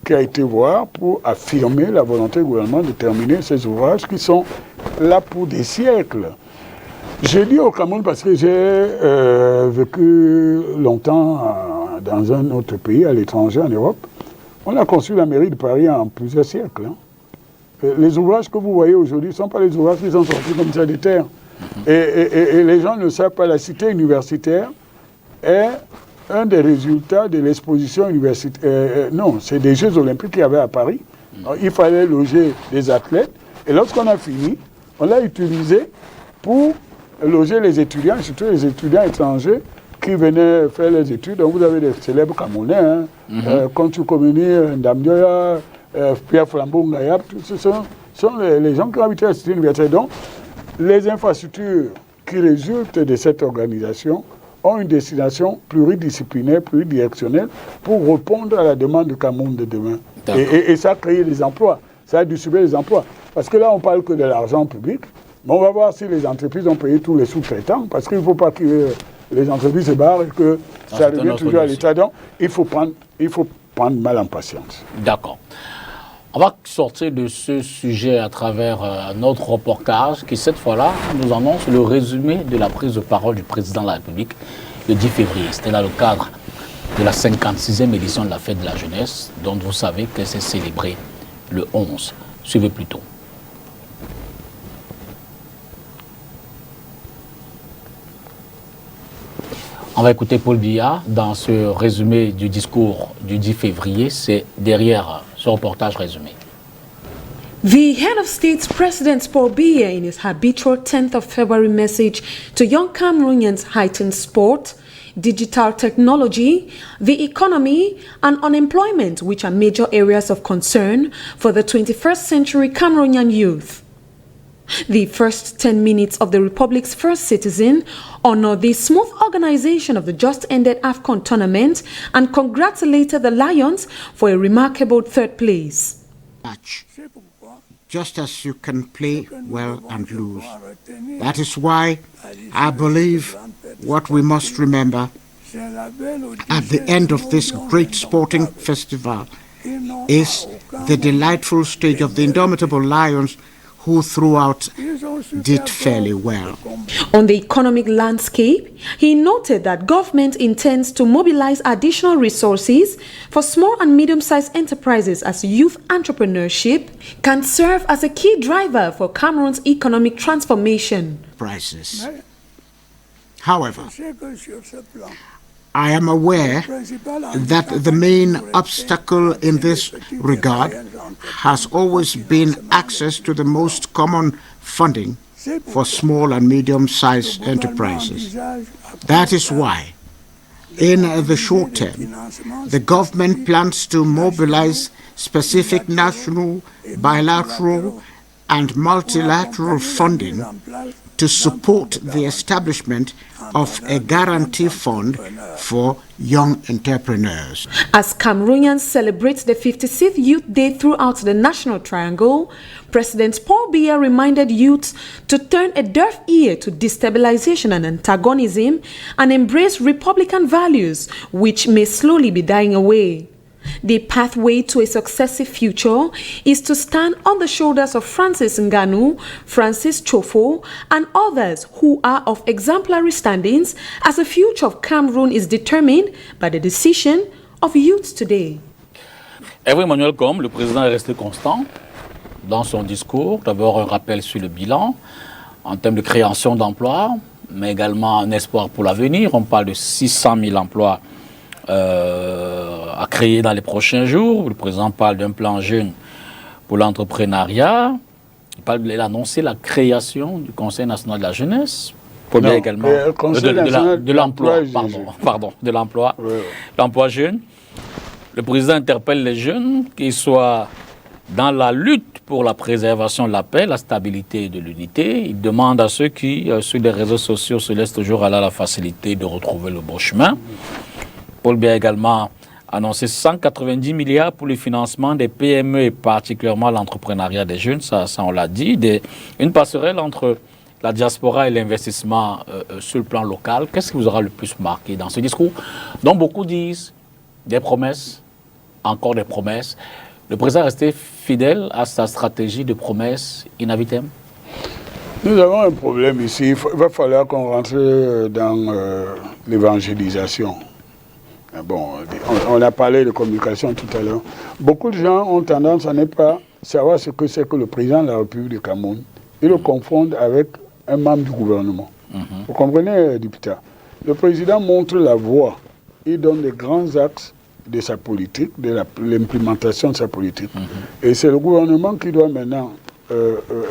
qui a été voir pour affirmer la volonté du gouvernement de terminer ces ouvrages qui sont là pour des siècles. J'ai dit au Cameroun parce que j'ai vécu longtemps dans un autre pays, à l'étranger, en Europe. On a construit la mairie de Paris en plusieurs siècles. Les ouvrages que vous voyez aujourd'hui ne sont pas les ouvrages qui sont sortis comme ça des terres. Et les gens ne savent pas, la cité universitaire est un des résultats de l'exposition universitaire. Non, c'est des Jeux olympiques qu'il y avait à Paris. Il fallait loger des athlètes. Et lorsqu'on a fini, on l'a utilisé pour loger les étudiants, surtout les étudiants étrangers qui venaient faire les études. Donc vous avez des célèbres Camerounais, Kontu Komini, Ndamdioya, Pierre Flambeau Ngayab, ce sont les gens qui ont habité à la cité universitaire. Donc, les infrastructures qui résultent de cette organisation ont une destination pluridisciplinaire, pluridirectionnelle pour répondre à la demande du Cameroun de demain. Et ça a créé des emplois, ça a distribué des emplois. Parce que là, on parle que de l'argent public, mais on va voir si les entreprises ont payé tous les sous-traitants, parce qu'il ne faut pas que les entreprises se barrent et que ça revient toujours à l'État. Donc, il faut prendre mal en patience. D'accord. On va sortir de ce sujet à travers notre reportage qui, cette fois-là, nous annonce le résumé de la prise de parole du président de la République le 10 février. C'était dans le cadre de la 56e édition de la Fête de la Jeunesse, dont vous savez qu'elle s'est célébrée le 11. Suivez plutôt. On va écouter Paul Biya dans ce résumé du discours du 10 février. C'est derrière ce reportage résumé. The head of state, President Paul Biya, in his habitual 10th of February message to young Cameroonians, heightened sport, digital technology, the economy, and unemployment, which are major areas of concern for the 21st century Cameroonian youth. The first 10 minutes of the Republic's first citizen honor the smooth organization of the just-ended AFCON tournament and congratulated the Lions for a remarkable third place. Just as you can play well and lose. That is why I believe what we must remember at the end of this great sporting festival is the delightful stage of the indomitable Lions who throughout did fairly well. On the economic landscape, he noted that government intends to mobilize additional resources for small and medium-sized enterprises as youth entrepreneurship can serve as a key driver for Cameroon's economic transformation. Prices. However, I am aware that the main obstacle in this regard has always been access to the most common funding for small and medium-sized enterprises. That is why, in the short term, the government plans to mobilize specific national, bilateral, and multilateral funding to support the establishment of a guarantee fund for young entrepreneurs. As Cameroonians celebrate the 56th Youth Day throughout the National Triangle, President Paul Biya reminded youths to turn a deaf ear to destabilization and antagonism and embrace Republican values, which may slowly be dying away. The pathway to a successive future is to stand on the shoulders of Francis Ngannou, Francis Chofo, and others who are of exemplary standings, as the future of Cameroon is determined by the decision of youths today. Emmanuel Combe, le président est resté constant dans son discours. D'abord un rappel sur le bilan en termes de création d'emplois, mais également un espoir pour l'avenir. On parle de 600 000 emplois à créer dans les prochains jours. Le président parle d'un plan jeune pour l'entrepreneuriat. Il a annoncé la création du Conseil national de la jeunesse. Pour bien également de l'emploi, de l'emploi, l'emploi jeune. Le président interpelle les jeunes, qu'ils soient dans la lutte pour la préservation de la paix, la stabilité et de l'unité. Il demande à ceux qui, sur les réseaux sociaux, se laissent toujours aller à la facilité de retrouver le bon chemin. Paul Biya également annoncé 190 milliards pour le financement des PME et particulièrement l'entrepreneuriat des jeunes, ça on l'a dit, une passerelle entre la diaspora et l'investissement sur le plan local. Qu'est-ce qui vous aura le plus marqué dans ce discours dont beaucoup disent des promesses, encore des promesses. Le président est resté fidèle à sa stratégie de promesses in vitam? Nous avons un problème ici. Il va falloir qu'on rentre dans l'évangélisation. Bon, on a parlé de communication tout à l'heure. Beaucoup de gens ont tendance à ne pas savoir ce que c'est que le président de la République du Cameroun. Ils le confondent avec un membre du gouvernement. Vous comprenez, député? Le président montre la voie. Il donne les grands axes de sa politique, de l'implémentation de sa politique. Et c'est le gouvernement qui doit maintenant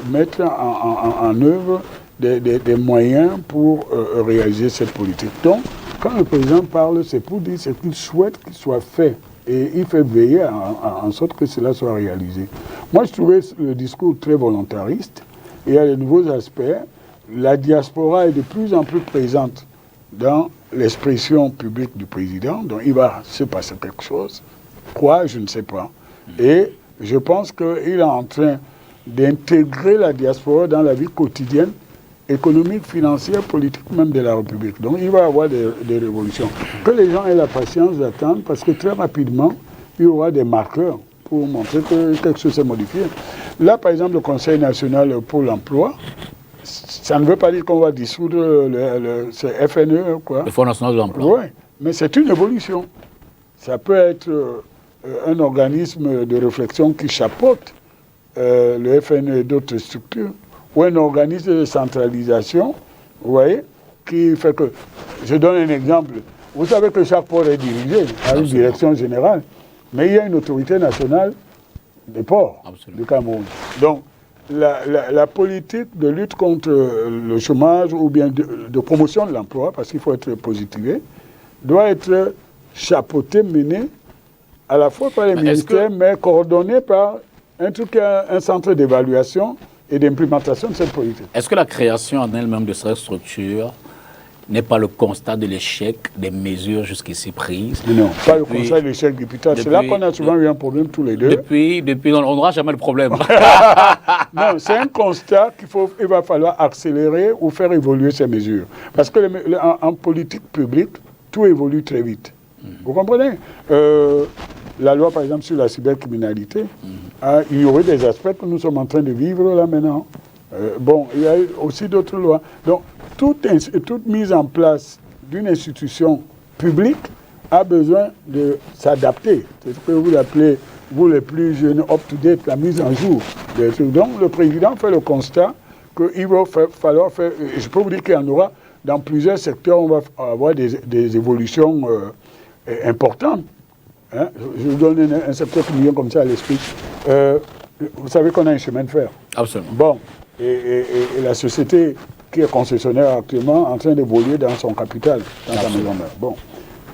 mettre en œuvre des moyens pour réaliser cette politique. Donc, quand le président parle, c'est pour dire ce qu'il souhaite qu'il soit fait. Et il fait veiller en sorte que cela soit réalisé. Moi, je trouvais le discours très volontariste. Il y a de nouveaux aspects. La diaspora est de plus en plus présente dans l'expression publique du président. Donc, il va se passer quelque chose. Quoi, je ne sais pas. Et je pense qu'il est en train d'intégrer la diaspora dans la vie quotidienne, économique, financière, politique même de la République. Donc il va y avoir des révolutions. Que les gens aient la patience d'attendre, parce que très rapidement, il y aura des marqueurs pour montrer que quelque chose s'est modifié. Là, par exemple, le Conseil national pour l'emploi, ça ne veut pas dire qu'on va dissoudre le FNE, quoi. Le Fonds national de l'emploi. Oui, mais c'est une évolution. Ça peut être un organisme de réflexion qui chapeaute le FNE et d'autres structures, ou un organisme de centralisation, vous voyez, qui fait que... Je donne un exemple. Vous savez que chaque port est dirigé à une direction générale, mais il y a une autorité nationale des ports du Cameroun. Donc, la politique de lutte contre le chômage ou bien de promotion de l'emploi, parce qu'il faut être positivé, doit être chapeautée, menée à la fois par les ministères, mais coordonnée par un centre d'évaluation et d'implémentation de cette politique. Est-ce que la création en elle-même de cette structure n'est pas le constat de l'échec des mesures jusqu'ici prises? Non, pas le constat de l'échec du putain. C'est là qu'on a souvent eu un problème tous les deux. Depuis on n'aura jamais le problème. Non, c'est un constat qu'il va falloir accélérer ou faire évoluer ces mesures. Parce que en politique publique, tout évolue très vite. Vous comprenez? La loi, par exemple, sur la cybercriminalité a ignoré des aspects que nous sommes en train de vivre là maintenant. Bon, il y a aussi d'autres lois. Donc, toute mise en place d'une institution publique a besoin de s'adapter. C'est ce que vous appelez, vous les plus jeunes, up-to-date, la mise en jour. Donc, le président fait le constat qu'il va falloir faire... Je peux vous dire qu'il y en aura dans plusieurs secteurs, on va avoir des évolutions importantes. Hein? Je vous donne un secteur qui me vient comme ça à l'esprit. Vous savez qu'on a un chemin de fer. Absolument. Bon, et la société qui est concessionnaire actuellement en train d'évoluer dans son capital, dans sa maison mère. Bon,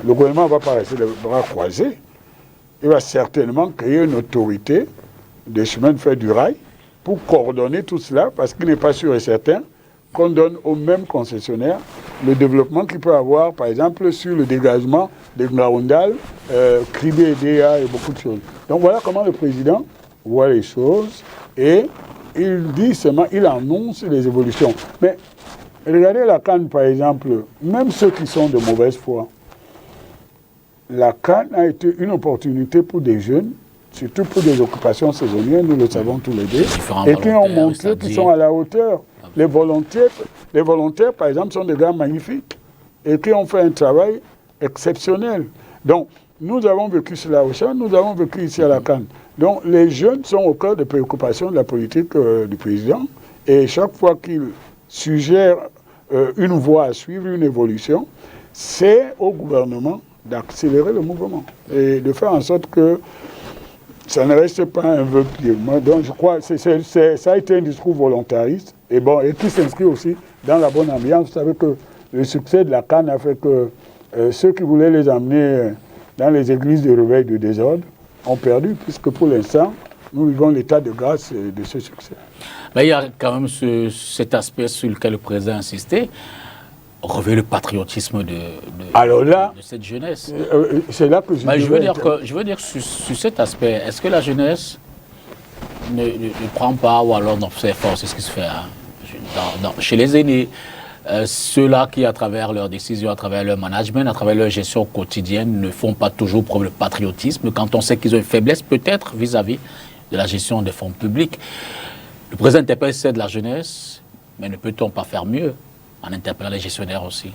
le gouvernement ne va pas rester les bras croisés. Il va certainement créer une autorité de chemin de fer du rail pour coordonner tout cela, parce qu'il n'est pas sûr et certain qu'on donne au même concessionnaire le développement qu'il peut avoir, par exemple, sur le dégagement de Ngaoundal, Kribé, DA et beaucoup de choses. Donc voilà comment le président voit les choses et il dit seulement, il annonce les évolutions. Mais regardez la CAN, par exemple, même ceux qui sont de mauvaise foi, la CAN a été une opportunité pour des jeunes, surtout pour des occupations saisonnières, nous le savons tous les deux, et qui ont montré qu'ils sont à la hauteur. Les volontaires, par exemple, sont des gars magnifiques et qui ont fait un travail exceptionnel. Donc, nous avons vécu cela au Tchad, nous avons vécu ici à la CAN. Donc, les jeunes sont au cœur des préoccupations de la politique du président et chaque fois qu'il suggère une voie à suivre, une évolution, c'est au gouvernement d'accélérer le mouvement et de faire en sorte que ça ne reste pas un vœu pieux. Donc je crois que ça a été un discours volontariste et, bon, et qui s'inscrit aussi dans la bonne ambiance. Vous savez que le succès de la CAN a fait que ceux qui voulaient les amener dans les églises de réveil du désordre ont perdu, puisque pour l'instant, nous vivons l'état de grâce de ce succès. Mais il y a quand même cet aspect sur lequel le président a insisté, relever le patriotisme de cette jeunesse. C'est là que je veux dire sur cet aspect, est-ce que la jeunesse ne prend pas ou alors n'observe pas, c'est ce qui se fait chez les aînés, ceux-là qui, à travers leurs décisions, à travers leur management, à travers leur gestion quotidienne, ne font pas toujours preuve de patriotisme, quand on sait qu'ils ont une faiblesse peut-être vis-à-vis de la gestion des fonds publics. Le président interpelle de la jeunesse, mais ne peut-on pas faire mieux en interpellant les gestionnaires aussi?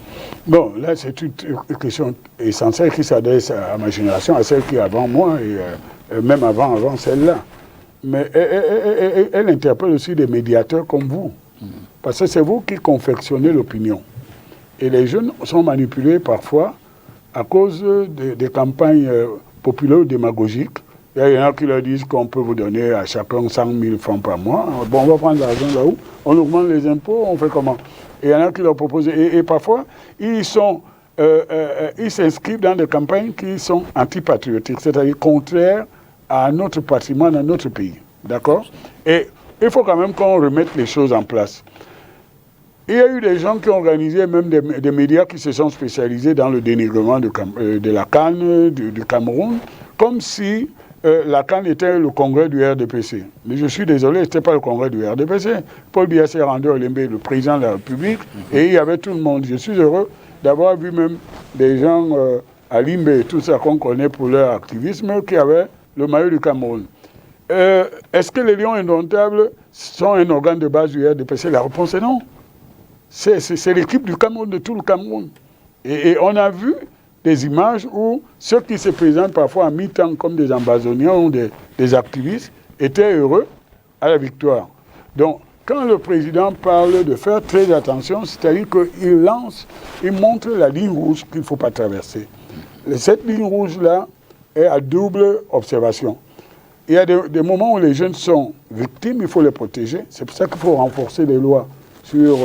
Bon, là, c'est une question essentielle qui s'adresse à ma génération, à celle qui est avant moi, et même avant celle-là. Mais elle interpelle aussi des médiateurs comme vous. Parce que c'est vous qui confectionnez l'opinion. Et les jeunes sont manipulés parfois à cause des campagnes populaires ou démagogiques. Il y en a qui leur disent qu'on peut vous donner à chacun 100 000 francs par mois. Bon, on va prendre l'argent là où on augmente les impôts, on fait comment? Et il y en a qui leur proposent. Et parfois, ils s'inscrivent dans des campagnes qui sont antipatriotiques, c'est-à-dire contraires à notre patrimoine, à notre pays. D'accord? Et il faut quand même qu'on remette les choses en place. Il y a eu des gens qui ont organisé même des médias qui se sont spécialisés dans le dénigrement de la CAN, du Cameroun, comme si la CAN était le congrès du RDPC. Mais je suis désolé, ce n'était pas le congrès du RDPC. Paul Biya s'est rendu à Olembe, le président de la République, et il y avait tout le monde. Je suis heureux d'avoir vu même des gens à Limbe et tout ça qu'on connaît pour leur activisme, qui avaient le maillot du Cameroun. Est-ce que les Lions Indomptables sont un organe de base du RDPC? La réponse est non. C'est l'équipe du Cameroun, de tout le Cameroun. Et on a vu des images où ceux qui se présentent parfois à mi-temps comme des ambazoniens ou des activistes étaient heureux à la victoire. Donc, quand le président parle de faire très attention, c'est-à-dire qu'il montre la ligne rouge qu'il ne faut pas traverser. Cette ligne rouge-là est à double observation. Il y a des moments où les jeunes sont victimes, il faut les protéger. C'est pour ça qu'il faut renforcer les lois sur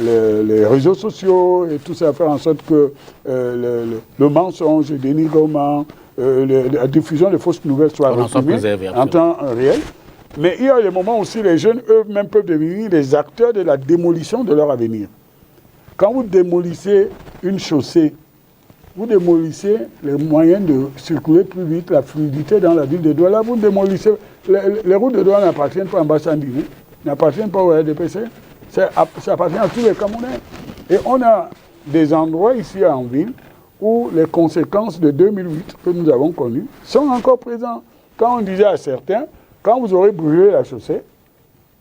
les réseaux sociaux et tout ça, faire en sorte que le mensonge, le dénigrement, la diffusion de fausses nouvelles soit réprimée en temps réel. Mais il y a des moments aussi les jeunes eux-mêmes peuvent devenir les acteurs de la démolition de leur avenir. Quand vous démolissez une chaussée, vous démolissez les moyens de circuler plus vite, la fluidité dans la ville de Douala. Vous démolissez. Les routes de Douala n'appartiennent pas à Mbassandini, n'appartiennent pas au RDPC. Ça appartient à tous les Camerounais. Et on a des endroits ici en ville où les conséquences de 2008 que nous avons connues sont encore présentes. Quand on disait à certains, quand vous aurez brûlé la chaussée,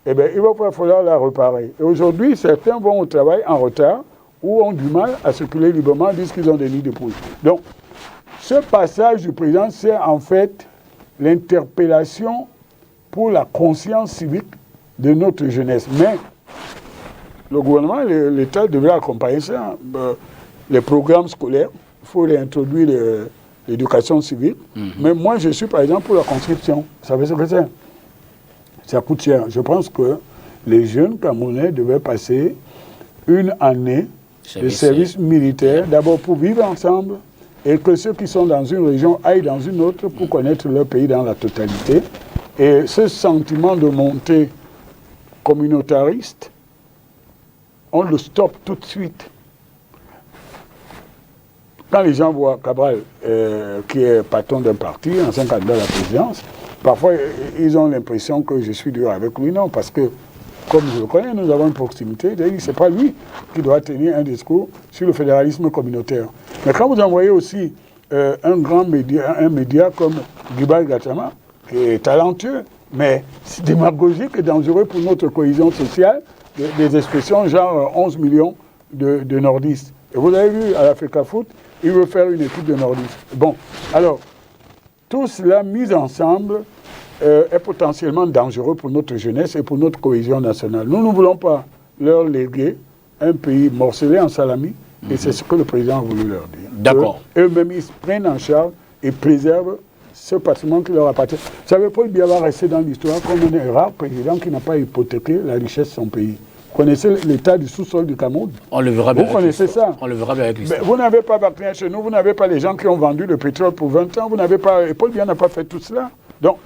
eh bien, il va falloir la réparer. Et aujourd'hui, certains vont au travail en retard ou ont du mal à circuler librement, disent qu'ils ont des nids de poules. Donc, ce passage du président, c'est en fait l'interpellation pour la conscience civique de notre jeunesse. Mais le gouvernement, l'État devrait accompagner ça. Les programmes scolaires, il faut réintroduire l'éducation civique. Mais moi, je suis par exemple pour la conscription. Vous savez ce que c'est? Ça coûte cher. Je pense que les jeunes Camerounais devaient passer une année de service militaire, d'abord pour vivre ensemble, et que ceux qui sont dans une région aillent dans une autre pour connaître leur pays dans la totalité. Et ce sentiment de montée communautariste, on le stoppe tout de suite. Quand les gens voient Cabral, qui est patron d'un parti, ancien candidat à la présidence, parfois ils ont l'impression que je suis dur avec lui. Non, parce que, comme je le connais, nous avons une proximité. Ce n'est pas lui qui doit tenir un discours sur le fédéralisme communautaire. Mais quand vous envoyez aussi un média comme Guibal Gatama, qui est talentueux, mais c'est démagogique et dangereux pour notre cohésion sociale, des expressions genre 11 millions de nordistes. Et vous avez vu à l'Africa Foot, il veut faire une équipe de nordistes. Bon, alors, tout cela mis ensemble est potentiellement dangereux pour notre jeunesse et pour notre cohésion nationale. Nous ne voulons pas leur léguer un pays morcelé en salami, et c'est ce que le président a voulu leur dire. D'accord. Eux-mêmes, ils se prennent en charge et préservent ce patrimoine qui leur appartient. Vous savez, Paul Biya va rester dans l'histoire comme un rare président qui n'a pas hypothéqué la richesse de son pays. connaissez l'état du sous-sol du Cameroun? On le verra bien. Vous connaissez ça? On le verra bien avec l'histoire. Vous n'avez pas partenaire chez nous, vous n'avez pas les gens qui ont vendu le pétrole pour 20 ans, vous n'avez pas... Et Paul Biya n'a pas fait tout cela. Donc,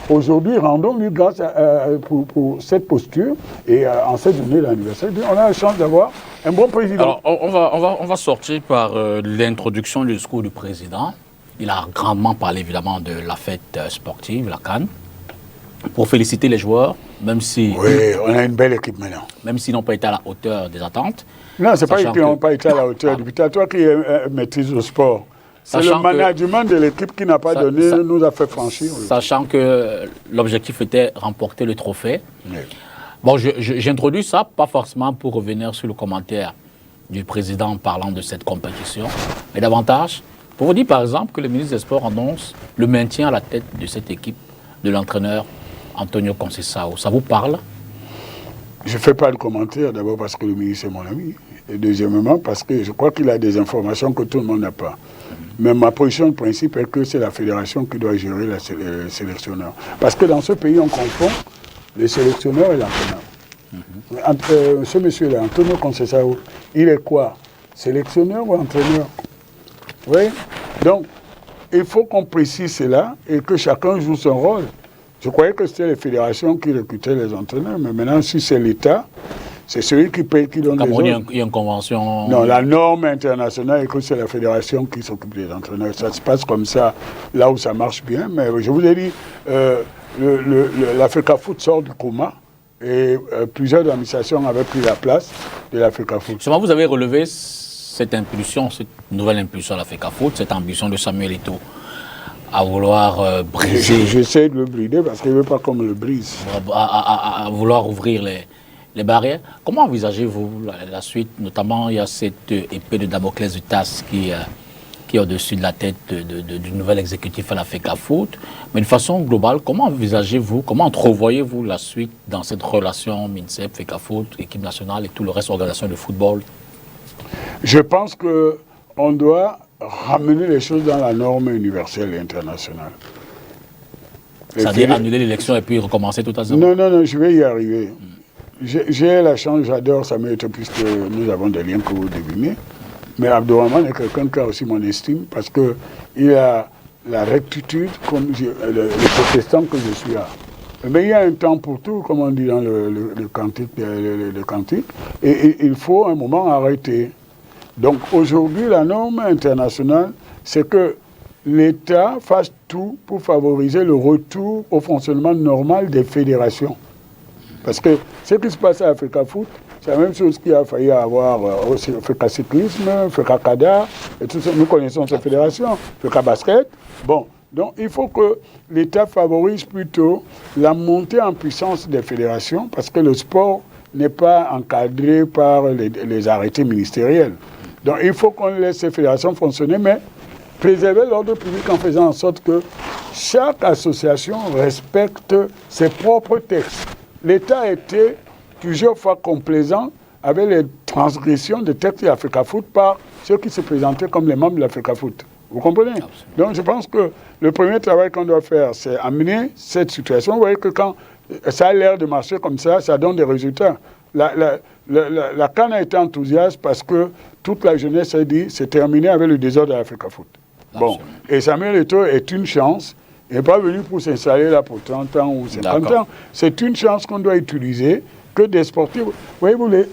aujourd'hui, rendons-lui grâce pour cette posture. Et en cette journée de l'anniversaire, on a la chance d'avoir un bon président. Alors, on va sortir par l'introduction du discours du président. Il a grandement parlé, évidemment, de la fête sportive, la CAN, pour féliciter les joueurs, même si... Oui, on a une belle équipe maintenant. Même s'ils n'ont pas été à la hauteur des attentes. Non, ce n'est pas qu'ils n'ont pas été à la hauteur. C'est toi qui maîtrises le sport. C'est le management de l'équipe qui n'a pas donné, nous a fait franchir. Sachant que l'objectif était remporter le trophée. Oui. Bon, j'introduis ça, pas forcément pour revenir sur le commentaire du président parlant de cette compétition, mais davantage pour vous dire par exemple que le ministre des Sports annonce le maintien à la tête de cette équipe de l'entraîneur Antonio Conceição. Ça vous parle? Je ne fais pas de commentaire, d'abord parce que le ministre est mon ami, et deuxièmement parce que je crois qu'il a des informations que tout le monde n'a pas. Mais ma position de principe est que c'est la fédération qui doit gérer les sélectionneurs. Parce que dans ce pays, on confond les sélectionneurs et l'entraîneur. Ce monsieur-là, Antonio Conceição, il est quoi? Sélectionneur ou entraîneur? Oui. Donc, il faut qu'on précise cela et que chacun joue son rôle. Je croyais que c'était les fédérations qui recrutaient les entraîneurs, mais maintenant, si c'est l'État, c'est celui qui paye, qui donne des ordres. Il y a une convention... Non, la norme internationale est que c'est la fédération qui s'occupe des entraîneurs. Ça se passe comme ça, là où ça marche bien. Mais je vous ai dit, l'Africa Foot sort du coma et plusieurs administrations avaient pris la place de l'Africa Foot. Justement, vous avez relevé cette impulsion, cette nouvelle impulsion à l'Africa Foot, cette ambition de Samuel Eto'o à vouloir briser... J'essaie de le brider parce qu'il ne veut pas qu'on me le brise. À vouloir ouvrir les barrières. Comment envisagez-vous la suite? Notamment, il y a cette épée de Damoclès du TAS qui est au-dessus de la tête du nouvel exécutif à l'Africa Foot. Mais de façon globale, comment envisagez-vous, comment entrevoyez-vous la suite dans cette relation MINSEP, FECA Foot, équipe nationale et tout le reste organisation de football? Je pense qu'on doit ramener les choses dans la norme universelle et internationale. C'est-à-dire annuler l'élection et puis recommencer tout à zéro? Non, je vais y arriver. J'ai la chance, j'adore Samuel Eto'o puisque nous avons des liens que vous devinez. Mais Abdourahmane est quelqu'un qui a aussi mon estime parce qu'il a la rectitude, comme le protestant que je suis. Mais il y a un temps pour tout, comme on dit dans le cantique, et il faut un moment arrêter. Donc aujourd'hui, la norme internationale, c'est que l'État fasse tout pour favoriser le retour au fonctionnement normal des fédérations. Parce que ce qui se passe à Africa Foot, c'est la même chose qu'il a failli avoir au FECA Cyclisme, FECA CADA, et tout ça. Nous connaissons ces fédérations, FECA Basket. Bon, donc il faut que l'État favorise plutôt la montée en puissance des fédérations, parce que le sport n'est pas encadré par les arrêtés ministériels. Donc il faut qu'on laisse ces fédérations fonctionner, mais préserver l'ordre public en faisant en sorte que chaque association respecte ses propres textes. L'État a été plusieurs fois complaisant avec les transgressions des textes de l'Africa Foot par ceux qui se présentaient comme les membres de l'Africa Foot. Vous comprenez? Absolument. Donc je pense que le premier travail qu'on doit faire, c'est amener cette situation. Vous voyez que quand ça a l'air de marcher comme ça, ça donne des résultats. La CAN a été enthousiaste parce que toute la jeunesse a dit c'est terminé avec le désordre de l'Africa Foot. Bon. Et Samuel Eto'o est une chance. Il n'est pas venu pour s'installer là pour 30 ans ou 50 ans. C'est une chance qu'on doit utiliser que des sportifs. Voyez-vous, les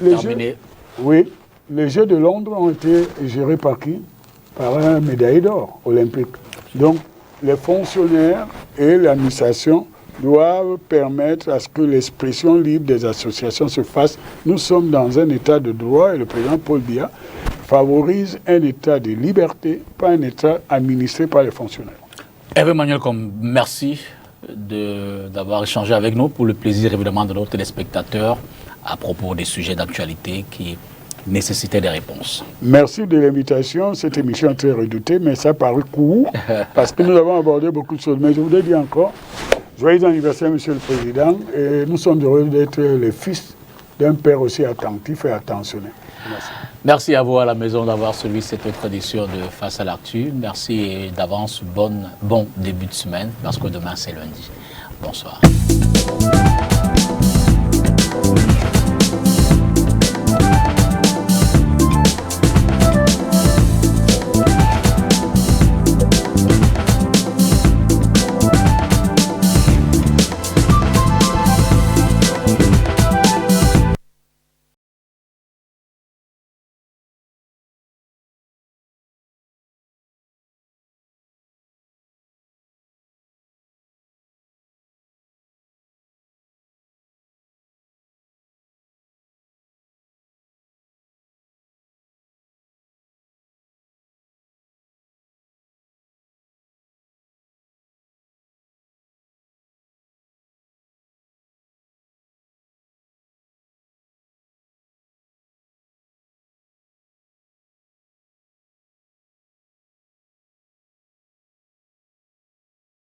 Jeux de Londres ont été gérés par qui? Par un médaillé d'or olympique. Donc, les fonctionnaires et l'administration doivent permettre à ce que l'expression libre des associations se fasse. Nous sommes dans un état de droit et le président Paul Biya favorise un état de liberté, pas un état administré par les fonctionnaires. Hervé Manuel, merci d'avoir échangé avec nous pour le plaisir évidemment de nos téléspectateurs à propos des sujets d'actualité qui nécessitaient des réponses. Merci de l'invitation. Cette émission est très redoutée, mais ça paraît court parce que nous avons abordé beaucoup de choses. Mais je voudrais dire encore, joyeux anniversaire, Monsieur le Président, et nous sommes heureux d'être les fils d'un père aussi attentif et attentionné. Merci. Merci à vous à la maison d'avoir suivi cette autre édition de Face à l'actu. Merci et d'avance, bon début de semaine, parce que demain c'est lundi. Bonsoir.